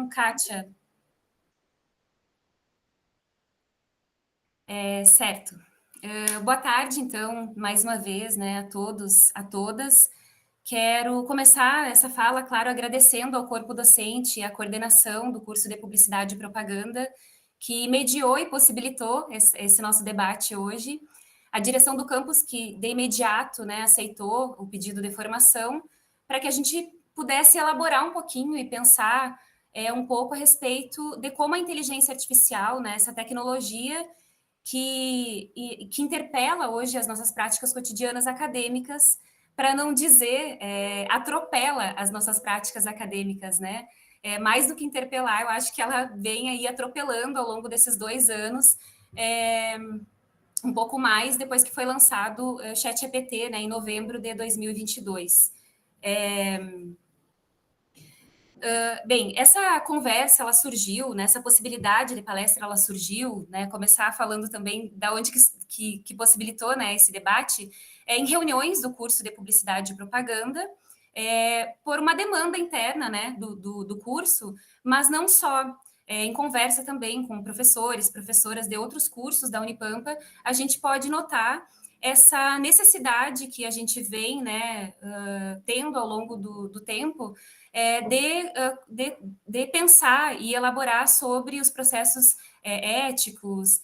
Kátia. Certo. Boa tarde, então, mais uma vez, né, a todos, a todas. Quero começar essa fala, claro, agradecendo ao corpo docente e à coordenação do curso de Publicidade e Propaganda, que mediou e possibilitou esse nosso debate hoje. A direção do campus, que de imediato, né, aceitou o pedido de formação, para que a gente pudesse elaborar um pouquinho e pensar um pouco a respeito de como a inteligência artificial, né, essa tecnologia, que interpela hoje as nossas práticas cotidianas acadêmicas, para não dizer atropela as nossas práticas acadêmicas, né? Mais do que interpelar, eu acho que ela vem aí atropelando ao longo desses 2 anos, um pouco mais depois que foi lançado o ChatGPT, né, em novembro de 2022. Bem, essa conversa, ela surgiu, né, essa possibilidade de palestra, ela surgiu, né, começar falando também da onde que possibilitou, né, esse debate, em reuniões do curso de Publicidade e Propaganda, por uma demanda interna, né, do curso, mas não só, em conversa também com professores, professoras de outros cursos da Unipampa, a gente pode notar essa necessidade que a gente vem, né, tendo ao longo do tempo, de pensar e elaborar sobre os processos éticos,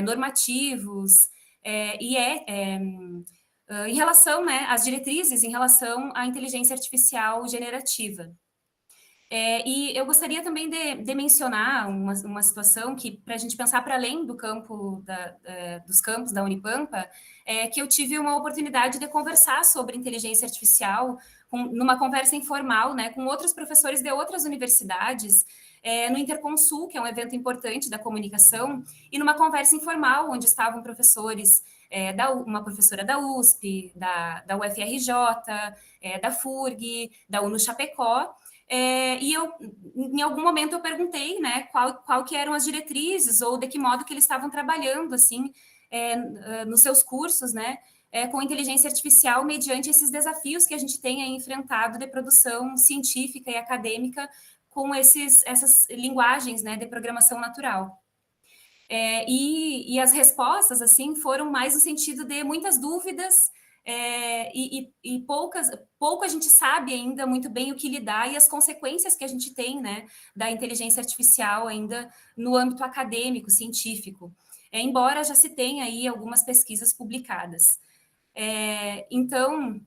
normativos, em relação, né, às diretrizes em relação à inteligência artificial generativa. E eu gostaria também de mencionar uma situação que, para a gente pensar para além do campo dos campos da Unipampa, que eu tive uma oportunidade de conversar sobre inteligência artificial numa conversa informal, né, com outros professores de outras universidades, no Interconsul, que é um evento importante da comunicação, e numa conversa informal, onde estavam professores, uma professora da USP, da UFRJ, da FURG, da UNO Chapecó, e em algum momento, eu perguntei, né, qual que eram as diretrizes ou de que modo que eles estavam trabalhando, assim, nos seus cursos, né, com inteligência artificial mediante esses desafios que a gente tem aí enfrentado de produção científica e acadêmica com essas linguagens, né, de programação natural. E as respostas, assim, foram mais no sentido de muitas dúvidas, e pouco a gente sabe ainda muito bem o que lidar e as consequências que a gente tem, né, da inteligência artificial ainda no âmbito acadêmico, científico, embora já se tenha aí algumas pesquisas publicadas. Então,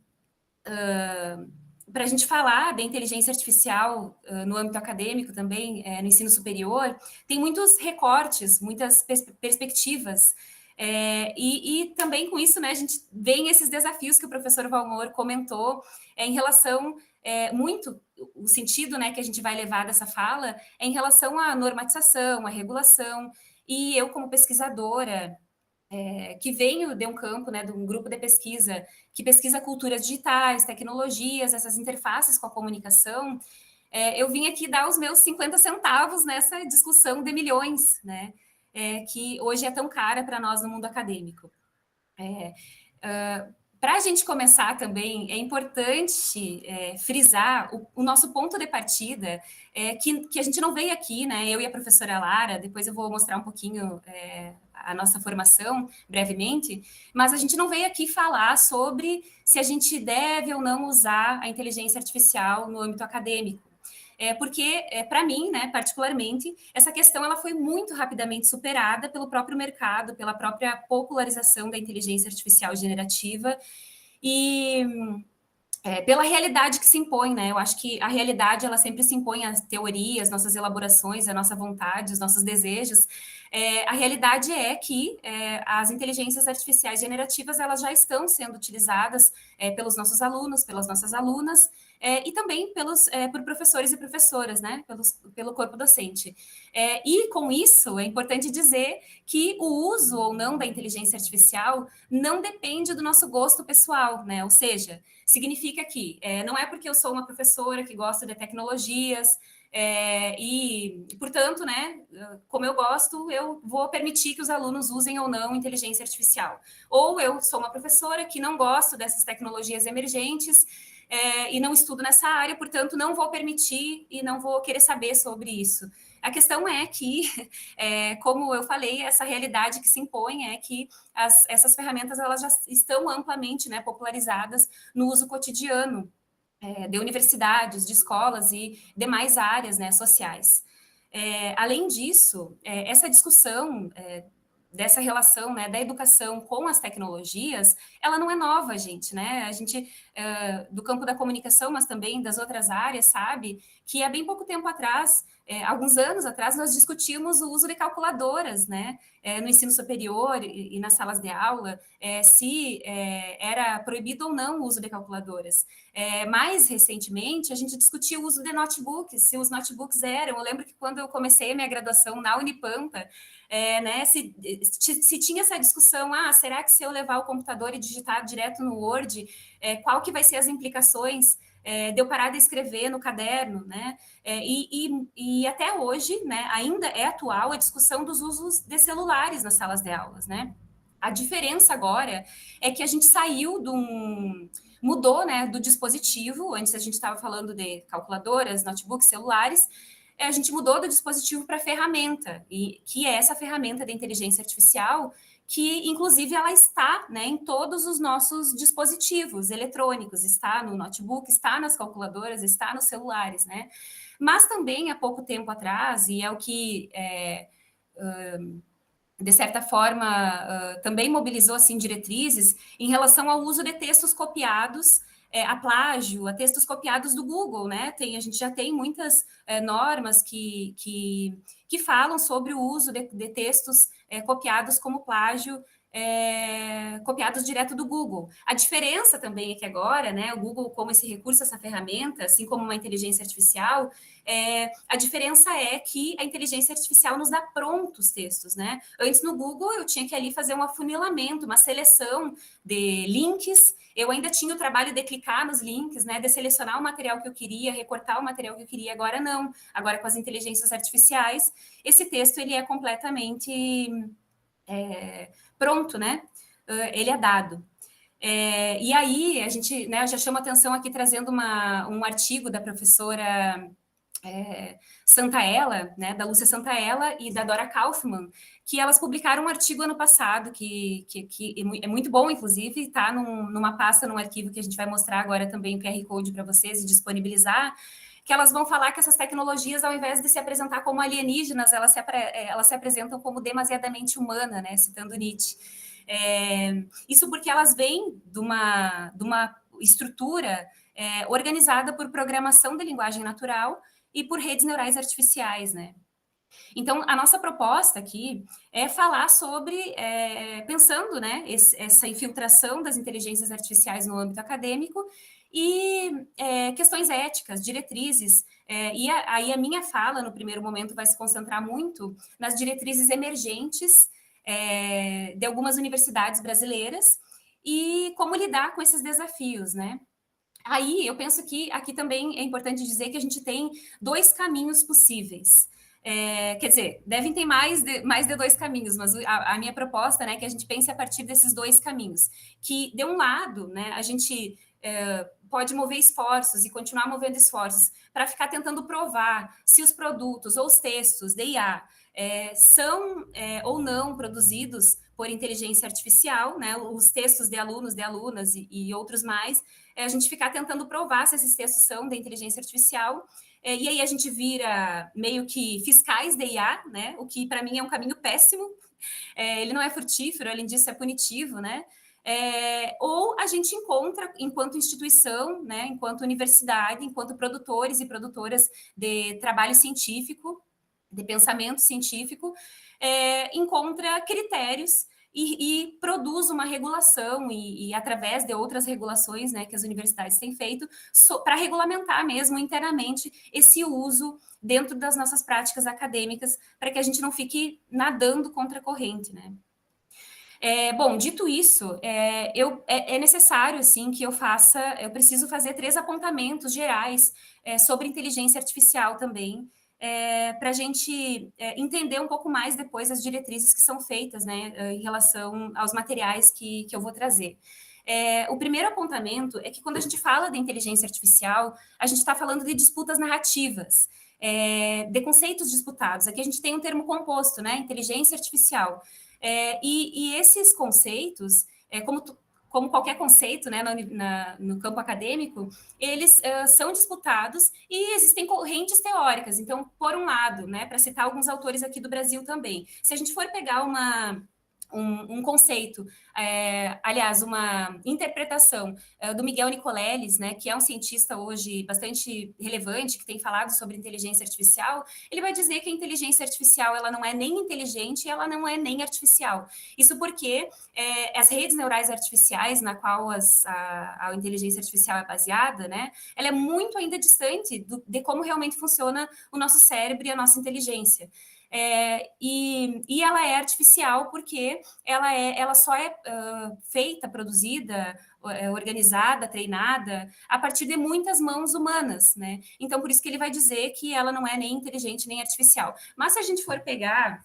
para a gente falar da inteligência artificial no âmbito acadêmico também, no ensino superior, tem muitos recortes, muitas perspectivas, e também com isso, né, a gente vem esses desafios que o professor Valmor comentou em relação, muito, o sentido, né, que a gente vai levar dessa fala é em relação à normatização, à regulação, e eu como pesquisadora, que venho de um campo, né, de um grupo de pesquisa que pesquisa culturas digitais, tecnologias, essas interfaces com a comunicação, eu vim aqui dar os meus 50 centavos nessa discussão de milhões, né, que hoje é tão cara para nós no mundo acadêmico. Para a gente começar também, é importante frisar o nosso ponto de partida, que a gente não veio aqui, né? Eu e a professora Lara, depois eu vou mostrar um pouquinho a nossa formação brevemente, mas a gente não veio aqui falar sobre se a gente deve ou não usar a inteligência artificial no âmbito acadêmico. Porque, para mim, né, particularmente, essa questão ela foi muito rapidamente superada pelo próprio mercado, pela própria popularização da inteligência artificial generativa e pela realidade que se impõe, né? Eu acho que a realidade ela sempre se impõe às teorias, nossas elaborações, a nossa vontade, os nossos desejos. A realidade é que as inteligências artificiais generativas elas já estão sendo utilizadas pelos nossos alunos, pelas nossas alunas, e também por professores e professoras, né? Pelo corpo docente. E com isso é importante dizer que o uso ou não da inteligência artificial não depende do nosso gosto pessoal, né? Ou seja, significa que não é porque eu sou uma professora que gosta de tecnologias e, portanto, né, como eu gosto, eu vou permitir que os alunos usem ou não inteligência artificial. Ou eu sou uma professora que não gosto dessas tecnologias emergentes e não estudo nessa área, portanto, não vou permitir e não vou querer saber sobre isso. A questão é que, como eu falei, essa realidade que se impõe é que essas ferramentas elas já estão amplamente, né, popularizadas no uso cotidiano de universidades, de escolas e demais áreas, né, sociais. Além disso, essa discussão dessa relação, né, da educação com as tecnologias, ela não é nova, gente, né? A gente, do campo da comunicação, mas também das outras áreas, sabe que há bem pouco tempo atrás, alguns anos atrás, nós discutimos o uso de calculadoras, né, no ensino superior e nas salas de aula, se era proibido ou não o uso de calculadoras. Mais recentemente, a gente discutiu o uso de notebooks, se os notebooks eram. Eu lembro que quando eu comecei a minha graduação na Unipampa, né, se tinha essa discussão, será que se eu levar o computador e digitar direto no Word, qual que vai ser as implicações de eu parar de escrever no caderno, né? E até hoje, né, ainda é atual a discussão dos usos de celulares nas salas de aulas, né? A diferença agora é que a gente saiu mudou, né, do dispositivo. Antes a gente estava falando de calculadoras, notebooks, celulares. A gente mudou do dispositivo para a ferramenta, e que é essa ferramenta de inteligência artificial, que inclusive ela está, né, em todos os nossos dispositivos eletrônicos, está no notebook, está nas calculadoras, está nos celulares, né? Mas também há pouco tempo atrás, e é o que de certa forma, também mobilizou assim diretrizes em relação ao uso de textos copiados, a plágio, a textos copiados do Google, né? A gente já tem muitas normas que falam sobre o uso de textos copiados como plágio, copiados direto do Google. A diferença também é que agora, né, o Google, como esse recurso, essa ferramenta, assim como uma inteligência artificial, a diferença é que a inteligência artificial nos dá prontos textos, né? Antes no Google eu tinha que ali fazer um afunilamento, uma seleção de links. Eu ainda tinha o trabalho de clicar nos links, né, de selecionar o material que eu queria, recortar o material que eu queria. Agora não. Agora com as inteligências artificiais, esse texto ele é completamente pronto, né? Ele é dado. E aí a gente, né, eu já chamo atenção aqui trazendo um artigo da professora Santaella, né, da Lúcia Santaella e da Dora Kaufmann, que elas publicaram um artigo ano passado, que é muito bom, inclusive, está numa pasta, num arquivo que a gente vai mostrar agora também o QR Code para vocês e disponibilizar, que elas vão falar que essas tecnologias, ao invés de se apresentar como alienígenas, elas se apresentam como demasiadamente humana, né, citando Nietzsche. Isso porque elas vêm de uma estrutura organizada por programação de linguagem natural e por redes neurais artificiais, né? Então, a nossa proposta aqui é falar sobre, pensando, né, essa infiltração das inteligências artificiais no âmbito acadêmico e questões éticas, diretrizes, aí a minha fala, no primeiro momento, vai se concentrar muito nas diretrizes emergentes de algumas universidades brasileiras e como lidar com esses desafios, né? Aí eu penso que aqui também é importante dizer que a gente tem dois caminhos possíveis. Quer dizer, devem ter mais de dois caminhos, mas a minha proposta, né, é que a gente pense a partir desses dois caminhos. Que, de um lado, né, a gente pode mover esforços e continuar movendo esforços para ficar tentando provar se os produtos ou os textos de IA são ou não produzidos por inteligência artificial, né, os textos de alunos, de alunas e outros mais, a gente ficar tentando provar se esses textos são da inteligência artificial, e aí a gente vira meio que fiscais de IA, né, o que para mim é um caminho péssimo, ele não é frutífero, além disso é punitivo, né, ou a gente encontra, enquanto instituição, né, enquanto universidade, enquanto produtores e produtoras de trabalho científico, de pensamento científico, encontra critérios e produz uma regulação e através de outras regulações, né, que as universidades têm feito, para regulamentar mesmo internamente esse uso dentro das nossas práticas acadêmicas, para que a gente não fique nadando contra a corrente, né? Bom, dito isso, é necessário assim que eu preciso fazer três apontamentos gerais sobre inteligência artificial também, para a gente entender um pouco mais depois as diretrizes que são feitas, né, em relação aos materiais que eu vou trazer. O primeiro apontamento é que quando a gente fala de inteligência artificial, a gente está falando de disputas narrativas, de conceitos disputados. Aqui a gente tem um termo composto, né? Inteligência artificial. E esses conceitos, como qualquer conceito, né, no campo acadêmico, eles são disputados e existem correntes teóricas. Então, por um lado, né, para citar alguns autores aqui do Brasil também, se a gente for pegar um conceito, aliás, uma interpretação do Miguel Nicoleles, né, que é um cientista hoje bastante relevante, que tem falado sobre inteligência artificial, ele vai dizer que a inteligência artificial ela não é nem inteligente e ela não é nem artificial. Isso porque as redes neurais artificiais, na qual a inteligência artificial é baseada, né, ela é muito ainda distante de como realmente funciona o nosso cérebro e a nossa inteligência. E ela é artificial porque ela só é feita, produzida, organizada, treinada a partir de muitas mãos humanas, né? Então, por isso que ele vai dizer que ela não é nem inteligente nem artificial. Mas se a gente for pegar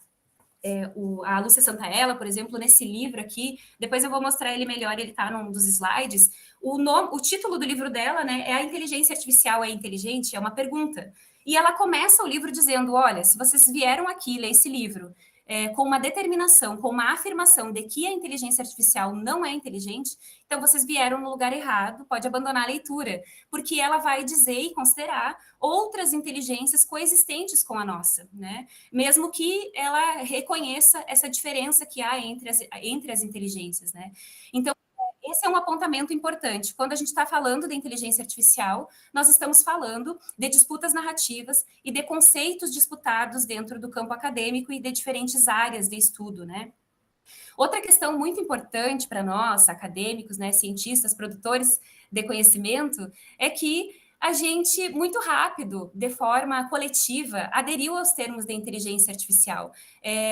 a Lúcia Santaella, por exemplo, nesse livro aqui, depois eu vou mostrar ele melhor, ele está num dos slides. O título do livro dela, né, é A Inteligência Artificial é Inteligente? É uma pergunta. E ela começa o livro dizendo: olha, se vocês vieram aqui ler esse livro com uma determinação, com uma afirmação de que a inteligência artificial não é inteligente, então vocês vieram no lugar errado, pode abandonar a leitura, porque ela vai dizer e considerar outras inteligências coexistentes com a nossa, né? Mesmo que ela reconheça essa diferença que há entre as inteligências, né? Então, esse é um apontamento importante. Quando a gente está falando de inteligência artificial, nós estamos falando de disputas narrativas e de conceitos disputados dentro do campo acadêmico e de diferentes áreas de estudo, né? Outra questão muito importante para nós, acadêmicos, né, cientistas, produtores de conhecimento, é que a gente, muito rápido, de forma coletiva, aderiu aos termos de inteligência artificial.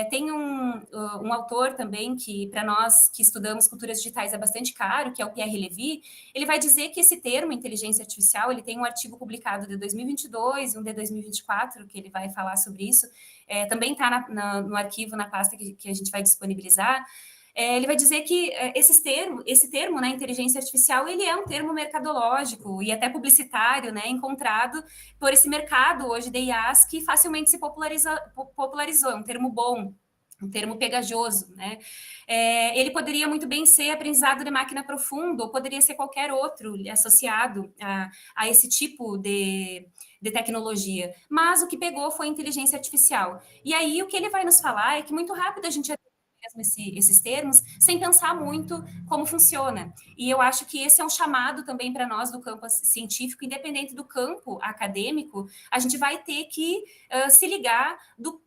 Tem um autor também que, para nós que estudamos culturas digitais, é bastante caro, que é o Pierre Levy. Ele vai dizer que esse termo, inteligência artificial, ele tem um artigo publicado de 2022 e um de 2024, que ele vai falar sobre isso. Também está no arquivo, na pasta que a gente vai disponibilizar. Ele vai dizer que esse termo, né, inteligência artificial, ele é um termo mercadológico e até publicitário, né, encontrado por esse mercado hoje de IAs que facilmente se popularizou, é um termo bom, um termo pegajoso, né? Ele poderia muito bem ser aprendizado de máquina profundo, ou poderia ser qualquer outro associado a esse tipo de tecnologia. Mas o que pegou foi a inteligência artificial. E aí o que ele vai nos falar é que muito rápido a gente mesmo esses termos, sem pensar muito como funciona. E eu acho que esse é um chamado também para nós do campo científico, independente do campo acadêmico, a gente vai ter que se ligar do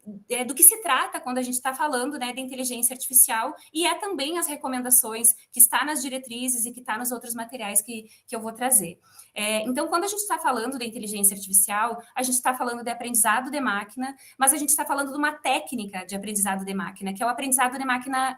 que se trata quando a gente está falando, né, de inteligência artificial, e também as recomendações que está nas diretrizes e que está nos outros materiais que eu vou trazer. Então, quando a gente está falando de inteligência artificial, a gente está falando de aprendizado de máquina, mas a gente está falando de uma técnica de aprendizado de máquina, que é o aprendizado de máquina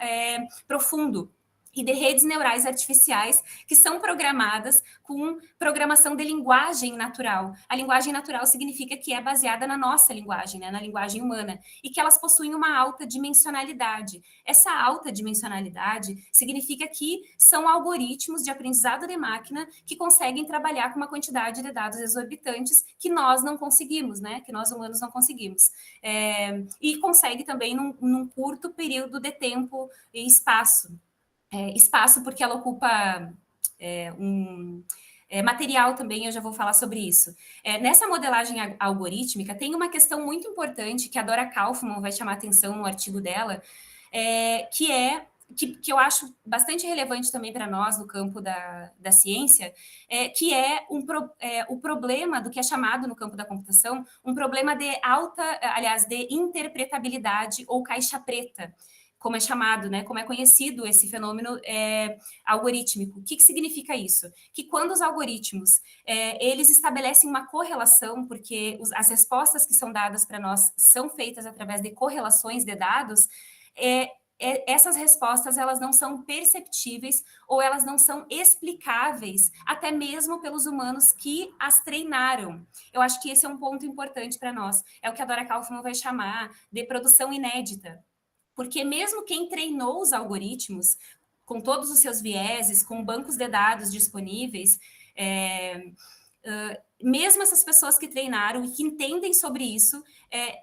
profundo, e de redes neurais artificiais que são programadas com programação de linguagem natural. A linguagem natural significa que é baseada na nossa linguagem, né, na linguagem humana, e que elas possuem uma alta dimensionalidade. Essa alta dimensionalidade significa que são algoritmos de aprendizado de máquina que conseguem trabalhar com uma quantidade de dados exorbitantes que nós não conseguimos, né, que nós humanos não conseguimos. E consegue também num curto período de tempo e espaço. Espaço porque ela ocupa material também, eu já vou falar sobre isso. Nessa modelagem algorítmica, tem uma questão muito importante que a Dora Kaufmann vai chamar atenção no artigo dela, que eu acho bastante relevante também para nós no campo da ciência, que é o problema do que é chamado no campo da computação, um problema de de interpretabilidade ou caixa preta, como é chamado, né, como é conhecido esse fenômeno algorítmico. O que significa isso? Que quando os algoritmos, eles estabelecem uma correlação, porque as respostas que são dadas para nós são feitas através de correlações de dados, essas respostas elas não são perceptíveis ou elas não são explicáveis, até mesmo pelos humanos que as treinaram. Eu acho que esse é um ponto importante para nós. É o que a Dora Kaufmann vai chamar de produção inédita. Porque mesmo quem treinou os algoritmos com todos os seus vieses, com bancos de dados disponíveis, mesmo essas pessoas que treinaram e que entendem sobre isso,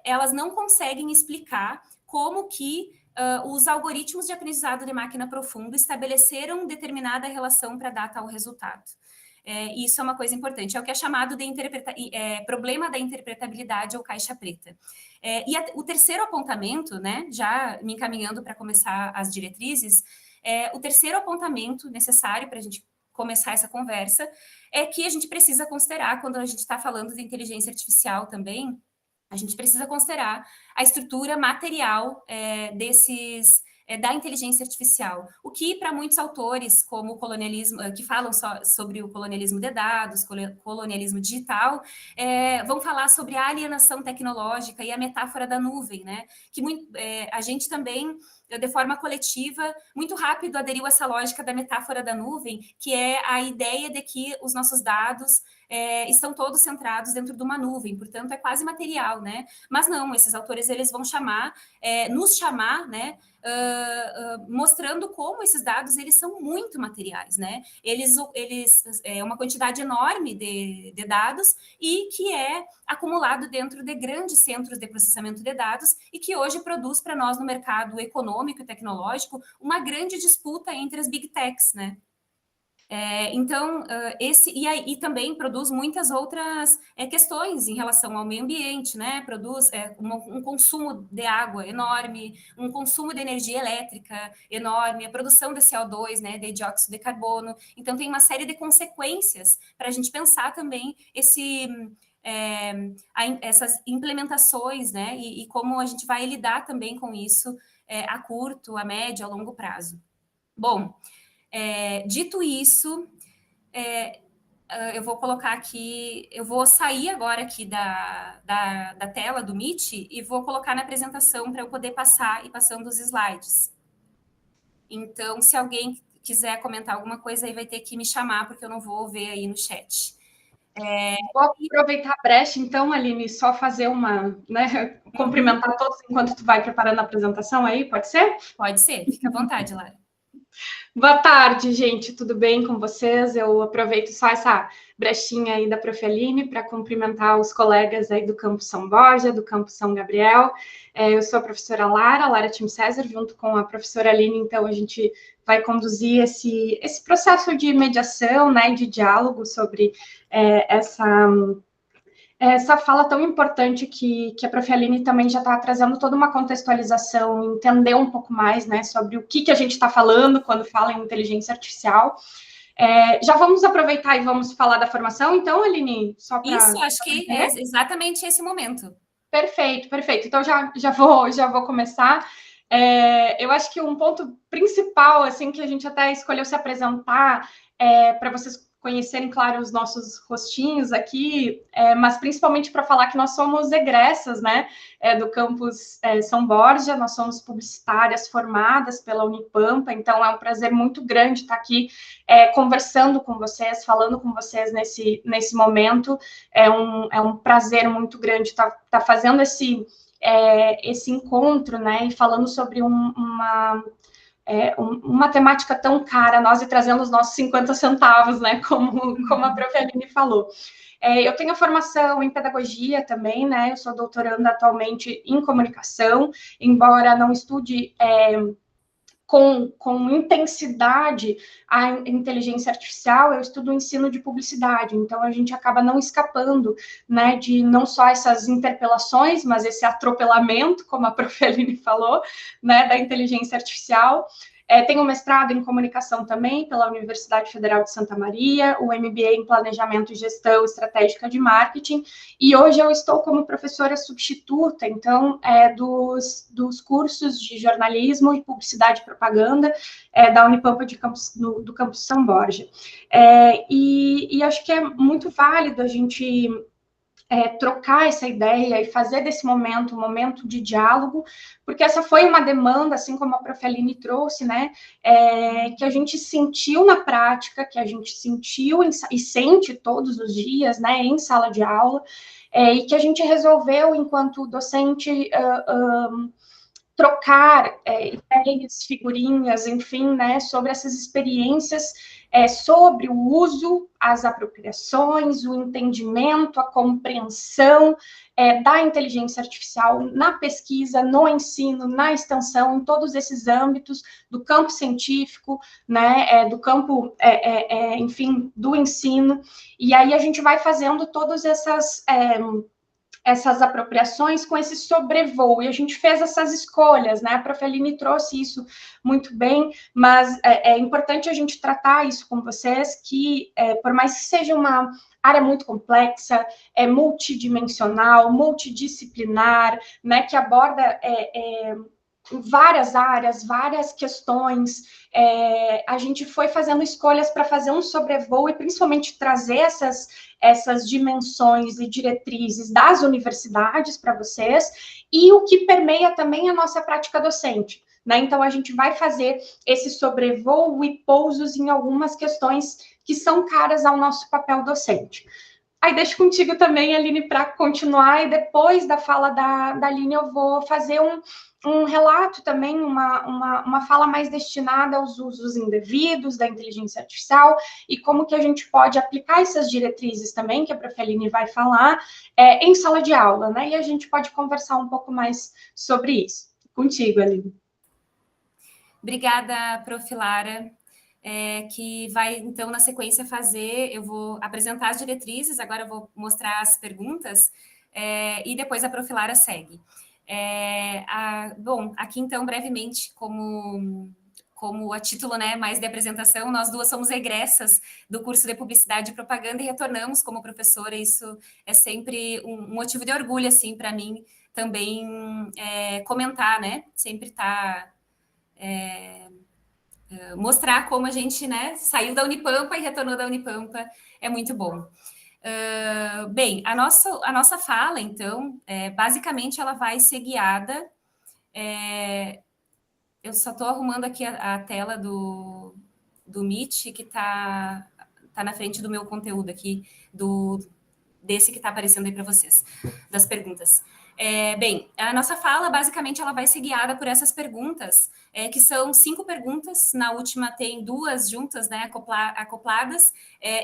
elas não conseguem explicar como que os algoritmos de aprendizado de máquina profundo estabeleceram determinada relação para dar tal resultado. Isso é uma coisa importante, é o que é chamado de problema da interpretabilidade ou caixa preta. O terceiro apontamento, né, já me encaminhando para começar as diretrizes, o terceiro apontamento necessário para a gente começar essa conversa é que a gente precisa considerar, quando a gente está falando de inteligência artificial também, a gente precisa considerar a estrutura material da inteligência artificial, o que para muitos autores, como o colonialismo, que falam sobre o colonialismo de dados, colonialismo digital, vão falar sobre a alienação tecnológica e a metáfora da nuvem, né? Que a gente também, de forma coletiva, muito rápido aderiu a essa lógica da metáfora da nuvem, que é a ideia de que os nossos dados estão todos centrados dentro de uma nuvem, portanto, é quase material, né? Mas não, esses autores, eles vão nos chamar, né? Mostrando como esses dados, eles são muito materiais, né? Eles uma quantidade enorme de dados e que é acumulado dentro de grandes centros de processamento de dados e que hoje produz para nós no mercado econômico e tecnológico uma grande disputa entre as big techs, né? Então, e também produz muitas outras questões em relação ao meio ambiente, né? Produz um consumo de água enorme, um consumo de energia elétrica enorme, a produção de CO2, né? De dióxido de carbono. Então, tem uma série de consequências para a gente pensar também essas implementações, né? E como a gente vai lidar também com isso a curto, a médio, a longo prazo. Bom, dito isso, eu vou colocar aqui, eu vou sair agora aqui da tela do Meet e vou colocar na apresentação para eu poder passar e passando os slides. Então, se alguém quiser comentar alguma coisa, aí vai ter que me chamar, porque eu não vou ver aí no chat. Vou aproveitar a brecha, então, Aline, só fazer né, cumprimentar todos enquanto tu vai preparando a apresentação aí, pode ser? Pode ser, fica à vontade, Lara. Boa tarde, gente, tudo bem com vocês? Eu aproveito só essa brechinha aí da Prof. Aline para cumprimentar os colegas aí do Campus São Borja, do Campus São Gabriel. Eu sou a professora Lara Tim César, junto com a professora Aline, então a gente vai conduzir esse processo de mediação, né, de diálogo sobre essa fala tão importante que a Prof. Aline também já está trazendo toda uma contextualização, entender um pouco mais, né, sobre o que a gente está falando quando fala em inteligência artificial. Já vamos aproveitar e vamos falar da formação, então, Aline? Isso, acho que é exatamente esse momento. Perfeito. Então, já vou começar. Eu acho que um ponto principal, assim, que a gente até escolheu se apresentar, para vocês conhecerem, claro, os nossos rostinhos aqui, mas principalmente para falar que nós somos egressas, né, do campus São Borja, nós somos publicitárias formadas pela Unipampa, então é um prazer muito grande estar aqui conversando com vocês, falando com vocês nesse momento, é um prazer muito grande estar fazendo esse encontro, né, e falando sobre uma temática tão cara a nós e trazendo os nossos 50 centavos, né, como a Prof. Aline falou. Eu tenho a formação em pedagogia também, né, eu sou doutoranda atualmente em comunicação, embora não estude com intensidade a inteligência artificial, eu estudo o ensino de publicidade, então a gente acaba não escapando, né, de não só essas interpelações, mas esse atropelamento, como a Prof. Aline falou, né, da inteligência artificial. Tenho um mestrado em comunicação também pela Universidade Federal de Santa Maria, o MBA em Planejamento e Gestão Estratégica de Marketing, e hoje eu estou como professora substituta, então, dos cursos de jornalismo e publicidade e propaganda da Unipampa do Campus São Borja. E acho que é muito válido a gente trocar essa ideia e fazer desse momento um momento de diálogo, porque essa foi uma demanda, assim como a Prof. Aline trouxe, né, que a gente sentiu na prática, que a gente sentiu e sente todos os dias, né, em sala de aula, e que a gente resolveu, enquanto docente, trocar ideias, figurinhas, enfim, né, sobre essas experiências, sobre o uso, as apropriações, o entendimento, a compreensão da inteligência artificial na pesquisa, no ensino, na extensão, em todos esses âmbitos do campo científico, né, do campo, enfim, do ensino. E aí a gente vai fazendo todas essas apropriações com esse sobrevoo, e a gente fez essas escolhas, né? A Prof. Aline trouxe isso muito bem, mas é importante a gente tratar isso com vocês, que por mais que seja uma área muito complexa, multidimensional, multidisciplinar, né? Que aborda várias áreas, várias questões, a gente foi fazendo escolhas para fazer um sobrevoo e principalmente trazer essas dimensões e diretrizes das universidades para vocês, e o que permeia também a nossa prática docente. Né? Então, a gente vai fazer esse sobrevoo e pousos em algumas questões que são caras ao nosso papel docente. Aí deixo contigo também, Aline, para continuar, e depois da fala da Aline eu vou fazer um relato também, uma fala mais destinada aos usos indevidos da inteligência artificial e como que a gente pode aplicar essas diretrizes também, que a Prof. Aline vai falar, em sala de aula, né? E a gente pode conversar um pouco mais sobre isso. Contigo, Aline. Obrigada, Prof. Lara. Que vai, então, na sequência, eu vou apresentar as diretrizes, agora eu vou mostrar as perguntas, e depois a Prof. Lara segue. Bom, aqui, então, brevemente, como a título, né, mais de apresentação, nós duas somos egressas do curso de Publicidade e Propaganda e retornamos como professora, isso é sempre um motivo de orgulho, assim, para mim, também comentar, né, sempre tá mostrar como a gente, né, saiu da Unipampa e retornou da Unipampa, é muito bom. Bem, a nossa fala, então, basicamente ela vai ser guiada, eu só estou arrumando aqui a tela do Meet, que tá na frente do meu conteúdo aqui, desse que está aparecendo aí para vocês, das perguntas. Bem, a nossa fala, basicamente, ela vai ser guiada por essas perguntas, que são 5 perguntas, na última tem 2 juntas, né, acopladas.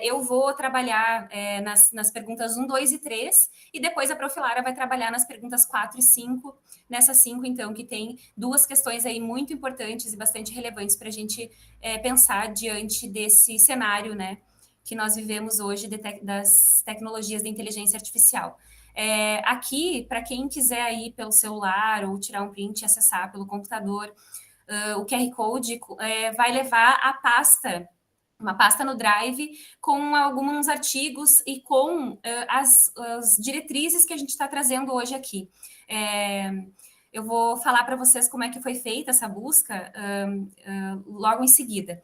Eu vou trabalhar nas perguntas 1, 2 e 3, e depois a Prof. Lara vai trabalhar nas perguntas 4 e 5, nessas 5, então, que tem 2 questões aí muito importantes e bastante relevantes para a gente pensar diante desse cenário, né, que nós vivemos hoje das tecnologias de inteligência artificial. Aqui, para quem quiser ir pelo celular ou tirar um print e acessar pelo computador, o QR Code vai levar a uma pasta no Drive com alguns artigos e com as diretrizes que a gente está trazendo hoje aqui. Eu vou falar para vocês como é que foi feita essa busca logo em seguida.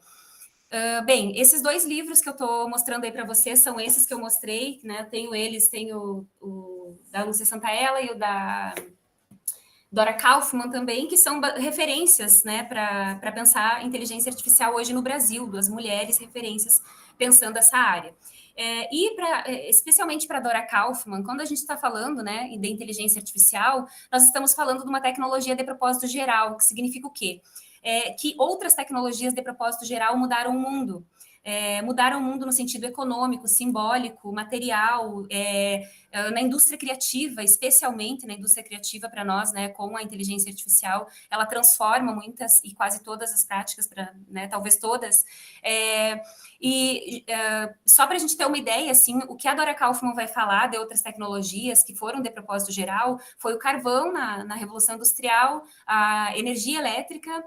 Bem, esses 2 livros que eu estou mostrando aí para vocês são esses que eu mostrei, né? Tenho o da Lúcia Santaella e o da Dora Kaufmann também, que são referências, né, para pensar inteligência artificial hoje no Brasil, 2 mulheres referências pensando essa área. Especialmente para Dora Kaufmann, quando a gente está falando, né, de inteligência artificial, nós estamos falando de uma tecnologia de propósito geral, que significa o quê? Que outras tecnologias de propósito geral mudaram o mundo. Mudaram o mundo no sentido econômico, simbólico, material, na indústria criativa, especialmente na indústria criativa para nós, né, com a inteligência artificial, ela transforma muitas e quase todas as práticas, né, talvez todas. Só para a gente ter uma ideia, assim, o que a Dora Kaufmann vai falar de outras tecnologias que foram de propósito geral foi o carvão na Revolução Industrial, a energia elétrica,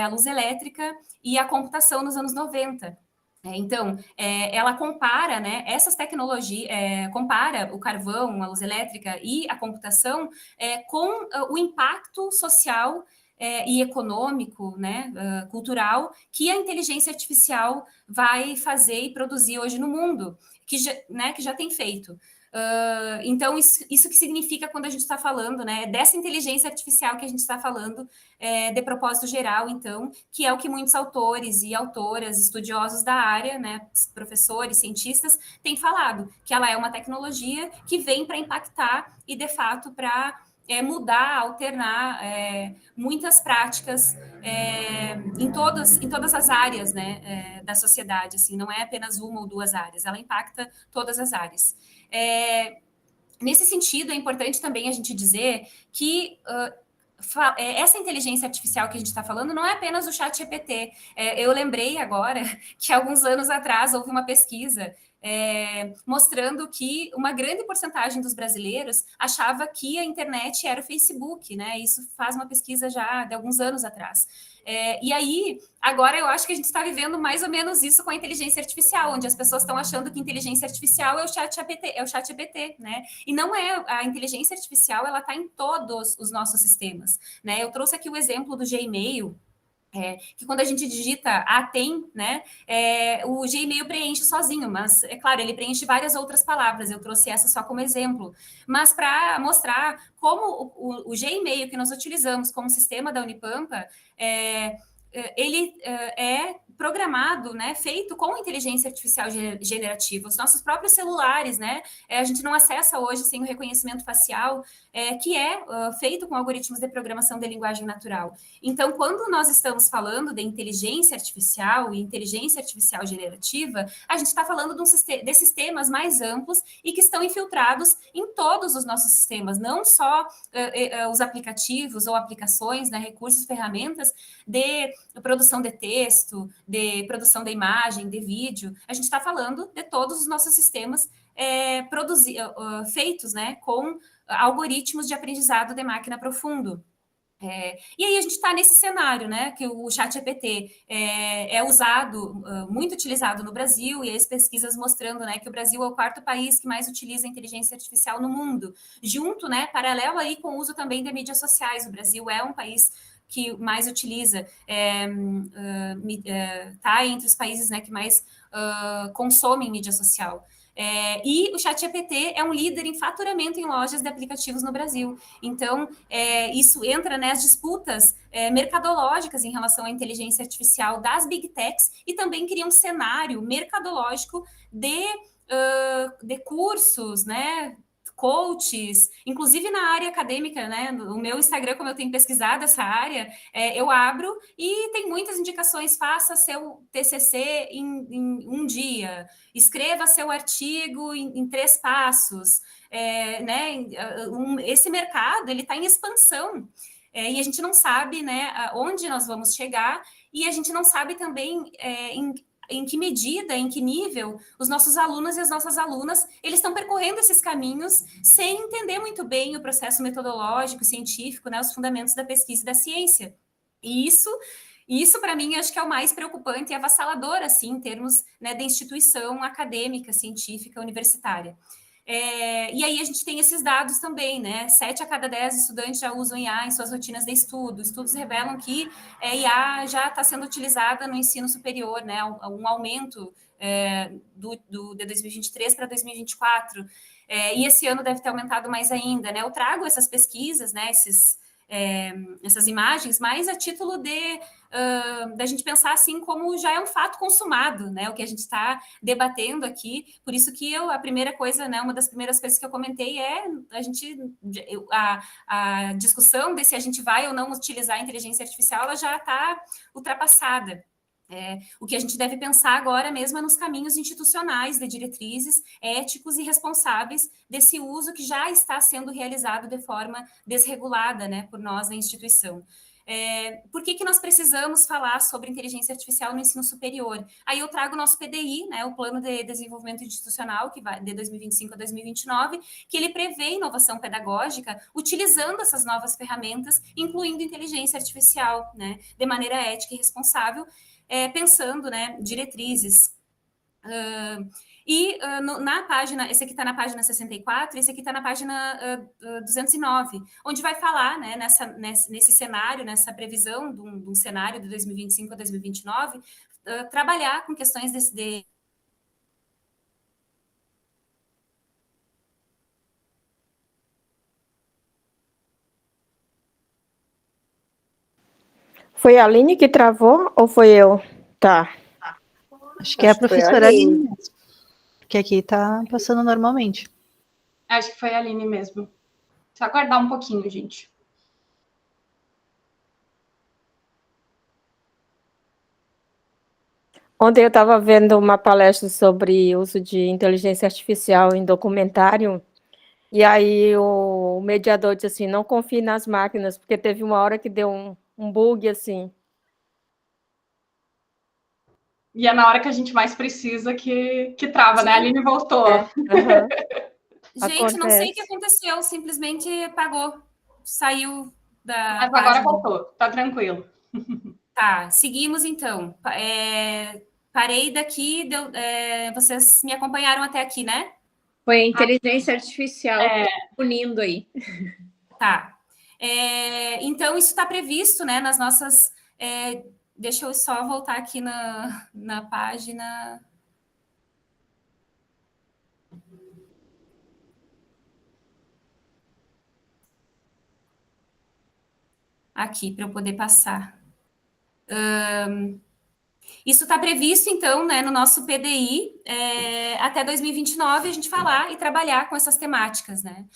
a luz elétrica e a computação nos anos 90. Então, ela compara, né, essas tecnologias, compara o carvão, a luz elétrica e a computação com o impacto social e econômico, né, cultural, que a inteligência artificial vai fazer e produzir hoje no mundo, que já tem feito. Então, isso que significa quando a gente está falando, né, dessa inteligência artificial que a gente está falando, de propósito geral, então, que é o que muitos autores e autoras, estudiosos da área, né, professores, cientistas, têm falado, que ela é uma tecnologia que vem para impactar e, de fato, para mudar, alternar muitas práticas em todas as áreas, né, da sociedade, assim, não é apenas uma ou duas áreas, ela impacta todas as áreas. Nesse sentido, é importante também a gente dizer que essa inteligência artificial que a gente está falando não é apenas o ChatGPT. Eu lembrei agora que alguns anos atrás houve uma pesquisa mostrando que uma grande porcentagem dos brasileiros achava que a internet era o Facebook, né? Isso faz uma pesquisa já de alguns anos atrás. E aí, agora eu acho que a gente está vivendo mais ou menos isso com a inteligência artificial, onde as pessoas estão achando que inteligência artificial é o ChatGPT, né? E não é. A inteligência artificial, ela está em todos os nossos sistemas, né? Eu trouxe aqui o exemplo do Gmail, que quando a gente digita tem, né, o Gmail preenche sozinho, mas, é claro, ele preenche várias outras palavras, eu trouxe essa só como exemplo, mas para mostrar como o Gmail que nós utilizamos como sistema da Unipampa, ele é programado, né, feito com inteligência artificial generativa. Os nossos próprios celulares, né, a gente não acessa hoje sem o reconhecimento facial, que é feito com algoritmos de programação de linguagem natural. Então, quando nós estamos falando de inteligência artificial e inteligência artificial generativa, a gente está falando de sistemas mais amplos e que estão infiltrados em todos os nossos sistemas, não só os aplicativos ou aplicações, né, recursos, ferramentas de produção de texto, de produção de imagem, de vídeo. A gente está falando de todos os nossos sistemas feitos, né, com algoritmos de aprendizado de máquina profundo. E aí a gente está nesse cenário, né, que o ChatGPT é usado, muito utilizado no Brasil, e as pesquisas mostrando, né, que o Brasil é o quarto país que mais utiliza a inteligência artificial no mundo, junto, né, paralelo aí com o uso também de mídias sociais. O Brasil é um país que mais utiliza, está entre os países, né, que mais consomem mídia social. E o ChatGPT é um líder em faturamento em lojas de aplicativos no Brasil. Então, isso entra nas disputas mercadológicas em relação à inteligência artificial das Big Techs e também cria um cenário mercadológico de cursos, né, coaches, inclusive na área acadêmica, né? No meu Instagram, como eu tenho pesquisado essa área, eu abro e tem muitas indicações. Faça seu TCC em um dia, escreva seu artigo em 3 passos, né? Esse mercado ele está em expansão. E a gente não sabe, né, onde nós vamos chegar, e a gente não sabe também em que medida, em que nível os nossos alunos e as nossas alunas eles estão percorrendo esses caminhos sem entender muito bem o processo metodológico, científico, né, os fundamentos da pesquisa e da ciência. E isso para mim, acho que é o mais preocupante e avassalador, assim, em termos, né, de instituição acadêmica, científica, universitária. E aí a gente tem esses dados também, né? 7 a cada 10 estudantes já usam IA em suas rotinas de estudo. Estudos revelam que IA já está sendo utilizada no ensino superior, né? Um aumento de 2023 para 2024. E esse ano deve ter aumentado mais ainda, né? Eu trago essas pesquisas, né? Essas imagens, mais a título da gente pensar assim como já é um fato consumado, né? O que a gente está debatendo aqui. Por isso que a primeira coisa, né? Uma das primeiras coisas que eu comentei a discussão de se a gente vai ou não utilizar a inteligência artificial, ela já está ultrapassada. O que a gente deve pensar agora mesmo é nos caminhos institucionais de diretrizes éticos e responsáveis desse uso que já está sendo realizado de forma desregulada, né, por nós na instituição. Por que nós precisamos falar sobre inteligência artificial no ensino superior? Aí eu trago o nosso PDI, né, o Plano de Desenvolvimento Institucional, que vai de 2025 a 2029, que ele prevê inovação pedagógica utilizando essas novas ferramentas, incluindo inteligência artificial, né, de maneira ética e responsável, pensando, né, diretrizes. Na página, esse aqui está na página 64, esse aqui está na página 209, onde vai falar, né, nesse cenário, nessa previsão de um cenário de 2025 a 2029, trabalhar com questões de Foi a Aline que travou ou foi eu? Tá. Acho que é a professora Aline mesmo, que aqui está passando normalmente. Acho que foi a Aline mesmo. Só aguardar um pouquinho, gente. Ontem eu estava vendo uma palestra sobre uso de inteligência artificial em documentário, e aí o mediador disse assim, não confie nas máquinas, porque teve uma hora que deu um bug assim. E é na hora que a gente mais precisa que trava, né? A Aline voltou. Uhum. Gente, não sei o que Acontece. aconteceu, simplesmente apagou, saiu da Mas agora página. voltou, tá tranquilo. Tá, seguimos então. Parei daqui, vocês me acompanharam até aqui, né? Foi a inteligência artificial unindo aí. Tá. Então, isso está previsto, né, nas nossas... deixa eu só voltar aqui na página... Aqui, para eu poder passar. Isso está previsto, então, né, no nosso PDI, até 2029, a gente falar e trabalhar com essas temáticas, né?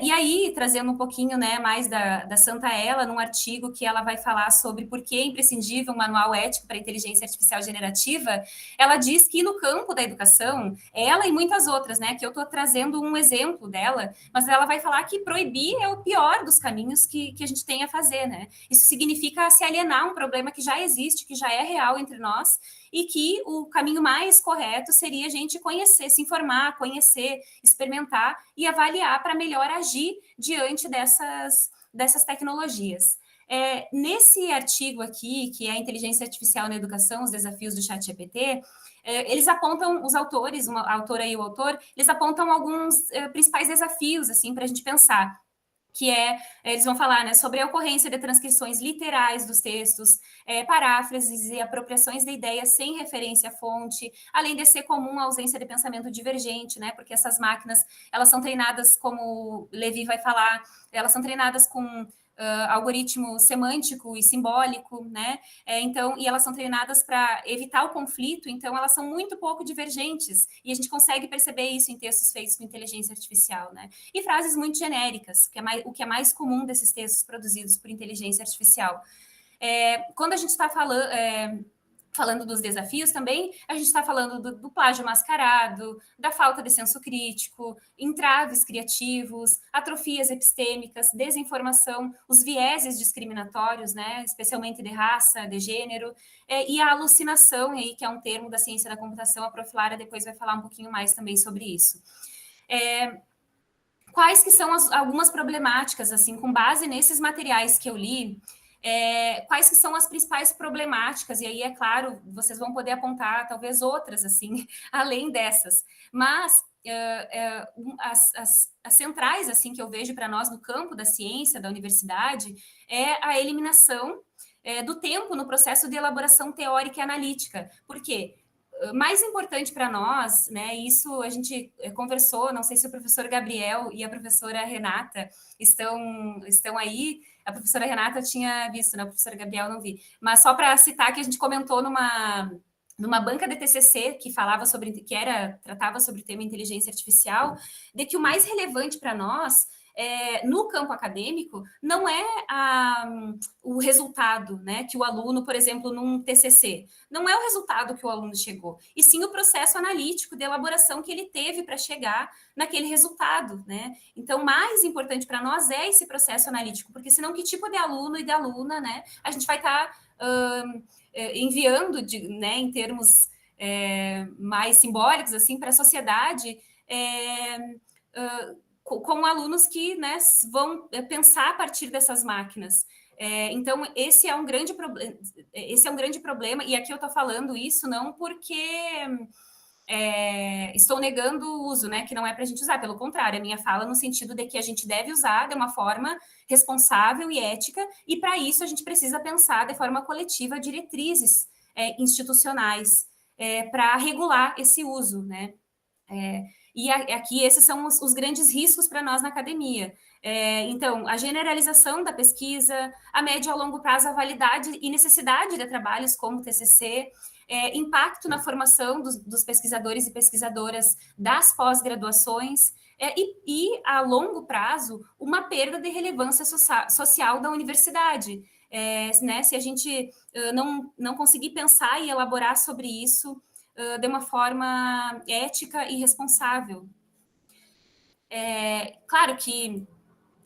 E aí, trazendo um pouquinho, né, mais da Santa Ela, num artigo que ela vai falar sobre por que é imprescindível um manual ético para a inteligência artificial generativa, ela diz que no campo da educação, ela e muitas outras, né, que eu estou trazendo um exemplo dela, mas ela vai falar que proibir é o pior dos caminhos que a gente tem a fazer, né? Isso significa se alienar um problema que já existe, que já é real entre nós, e que o caminho mais correto seria a gente conhecer, se informar, conhecer, experimentar e avaliar para melhor agir diante dessas tecnologias. Nesse artigo aqui, que é a Inteligência Artificial na Educação, os desafios do ChatGPT, eles apontam, os autores, a autora e o autor, eles apontam alguns principais desafios, assim, para a gente pensar, que eles vão falar, né, sobre a ocorrência de transcrições literais dos textos, paráfrases e apropriações de ideias sem referência à fonte, além de ser comum a ausência de pensamento divergente, né, porque essas máquinas, elas são treinadas, como Levi vai falar, elas são treinadas com algoritmo semântico e simbólico, né? Então, e elas são treinadas para evitar o conflito, então elas são muito pouco divergentes, e a gente consegue perceber isso em textos feitos com inteligência artificial, né? E frases muito genéricas, o que é mais comum desses textos produzidos por inteligência artificial. Quando a gente está falando dos desafios também, a gente está falando do plágio mascarado, da falta de senso crítico, entraves criativos, atrofias epistêmicas, desinformação, os vieses discriminatórios, né, especialmente de raça, de gênero, e a alucinação, aí, que é um termo da ciência da computação, a Prof. Lara depois vai falar um pouquinho mais também sobre isso. Quais que são algumas problemáticas, assim, com base nesses materiais que eu li, quais que são as principais problemáticas, e aí, é claro, vocês vão poder apontar talvez outras, assim, além dessas, mas as centrais, assim, que eu vejo para nós no campo da ciência, da universidade, é a eliminação do tempo no processo de elaboração teórica e analítica. Por quê? Mais importante para nós, né, isso a gente conversou, não sei se o professor Gabriel e a professora Renata estão aí, a professora Renata tinha visto, né, o professor Gabriel não vi, mas só para citar que a gente comentou numa banca de TCC que tratava sobre o tema inteligência artificial, de que o mais relevante para nós no campo acadêmico, não é o resultado, né, que o aluno, por exemplo, num TCC, não é o resultado que o aluno chegou, e sim o processo analítico de elaboração que ele teve para chegar naquele resultado, né? Então, mais importante para nós é esse processo analítico, porque senão que tipo de aluno e de aluna, né, a gente vai estar enviando, né, em termos mais simbólicos, assim, para a sociedade, com alunos que, né, vão pensar a partir dessas máquinas. Então, esse é um grande problema, e aqui eu estou falando isso não porque estou negando o uso, né, que não é para a gente usar, pelo contrário, a minha fala no sentido de que a gente deve usar de uma forma responsável e ética, e para isso a gente precisa pensar de forma coletiva diretrizes institucionais para regular esse uso, né? E aqui esses são os grandes riscos para nós na academia. Então, a generalização da pesquisa, a médio e a longo prazo, a validade e necessidade de trabalhos como o TCC, impacto na formação dos pesquisadores e pesquisadoras das pós-graduações, e, a longo prazo, uma perda de relevância social da universidade. Né, se a gente não conseguir pensar e elaborar sobre isso de uma forma ética e responsável. Claro que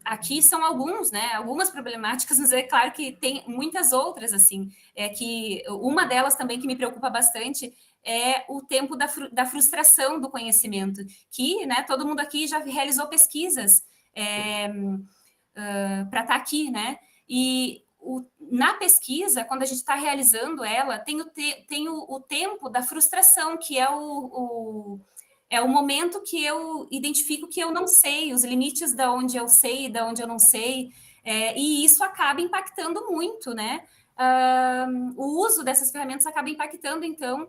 aqui são algumas problemáticas, mas é claro que tem muitas outras, assim, que uma delas também que me preocupa bastante é o tempo da frustração do conhecimento, que, né, todo mundo aqui já realizou pesquisas para estar aqui, né, e na pesquisa, quando a gente está realizando ela, tem o tempo da frustração, que é o momento que eu identifico que eu não sei, os limites da onde eu sei e da onde eu não sei, e isso acaba impactando muito, né? O uso dessas ferramentas acaba impactando, então,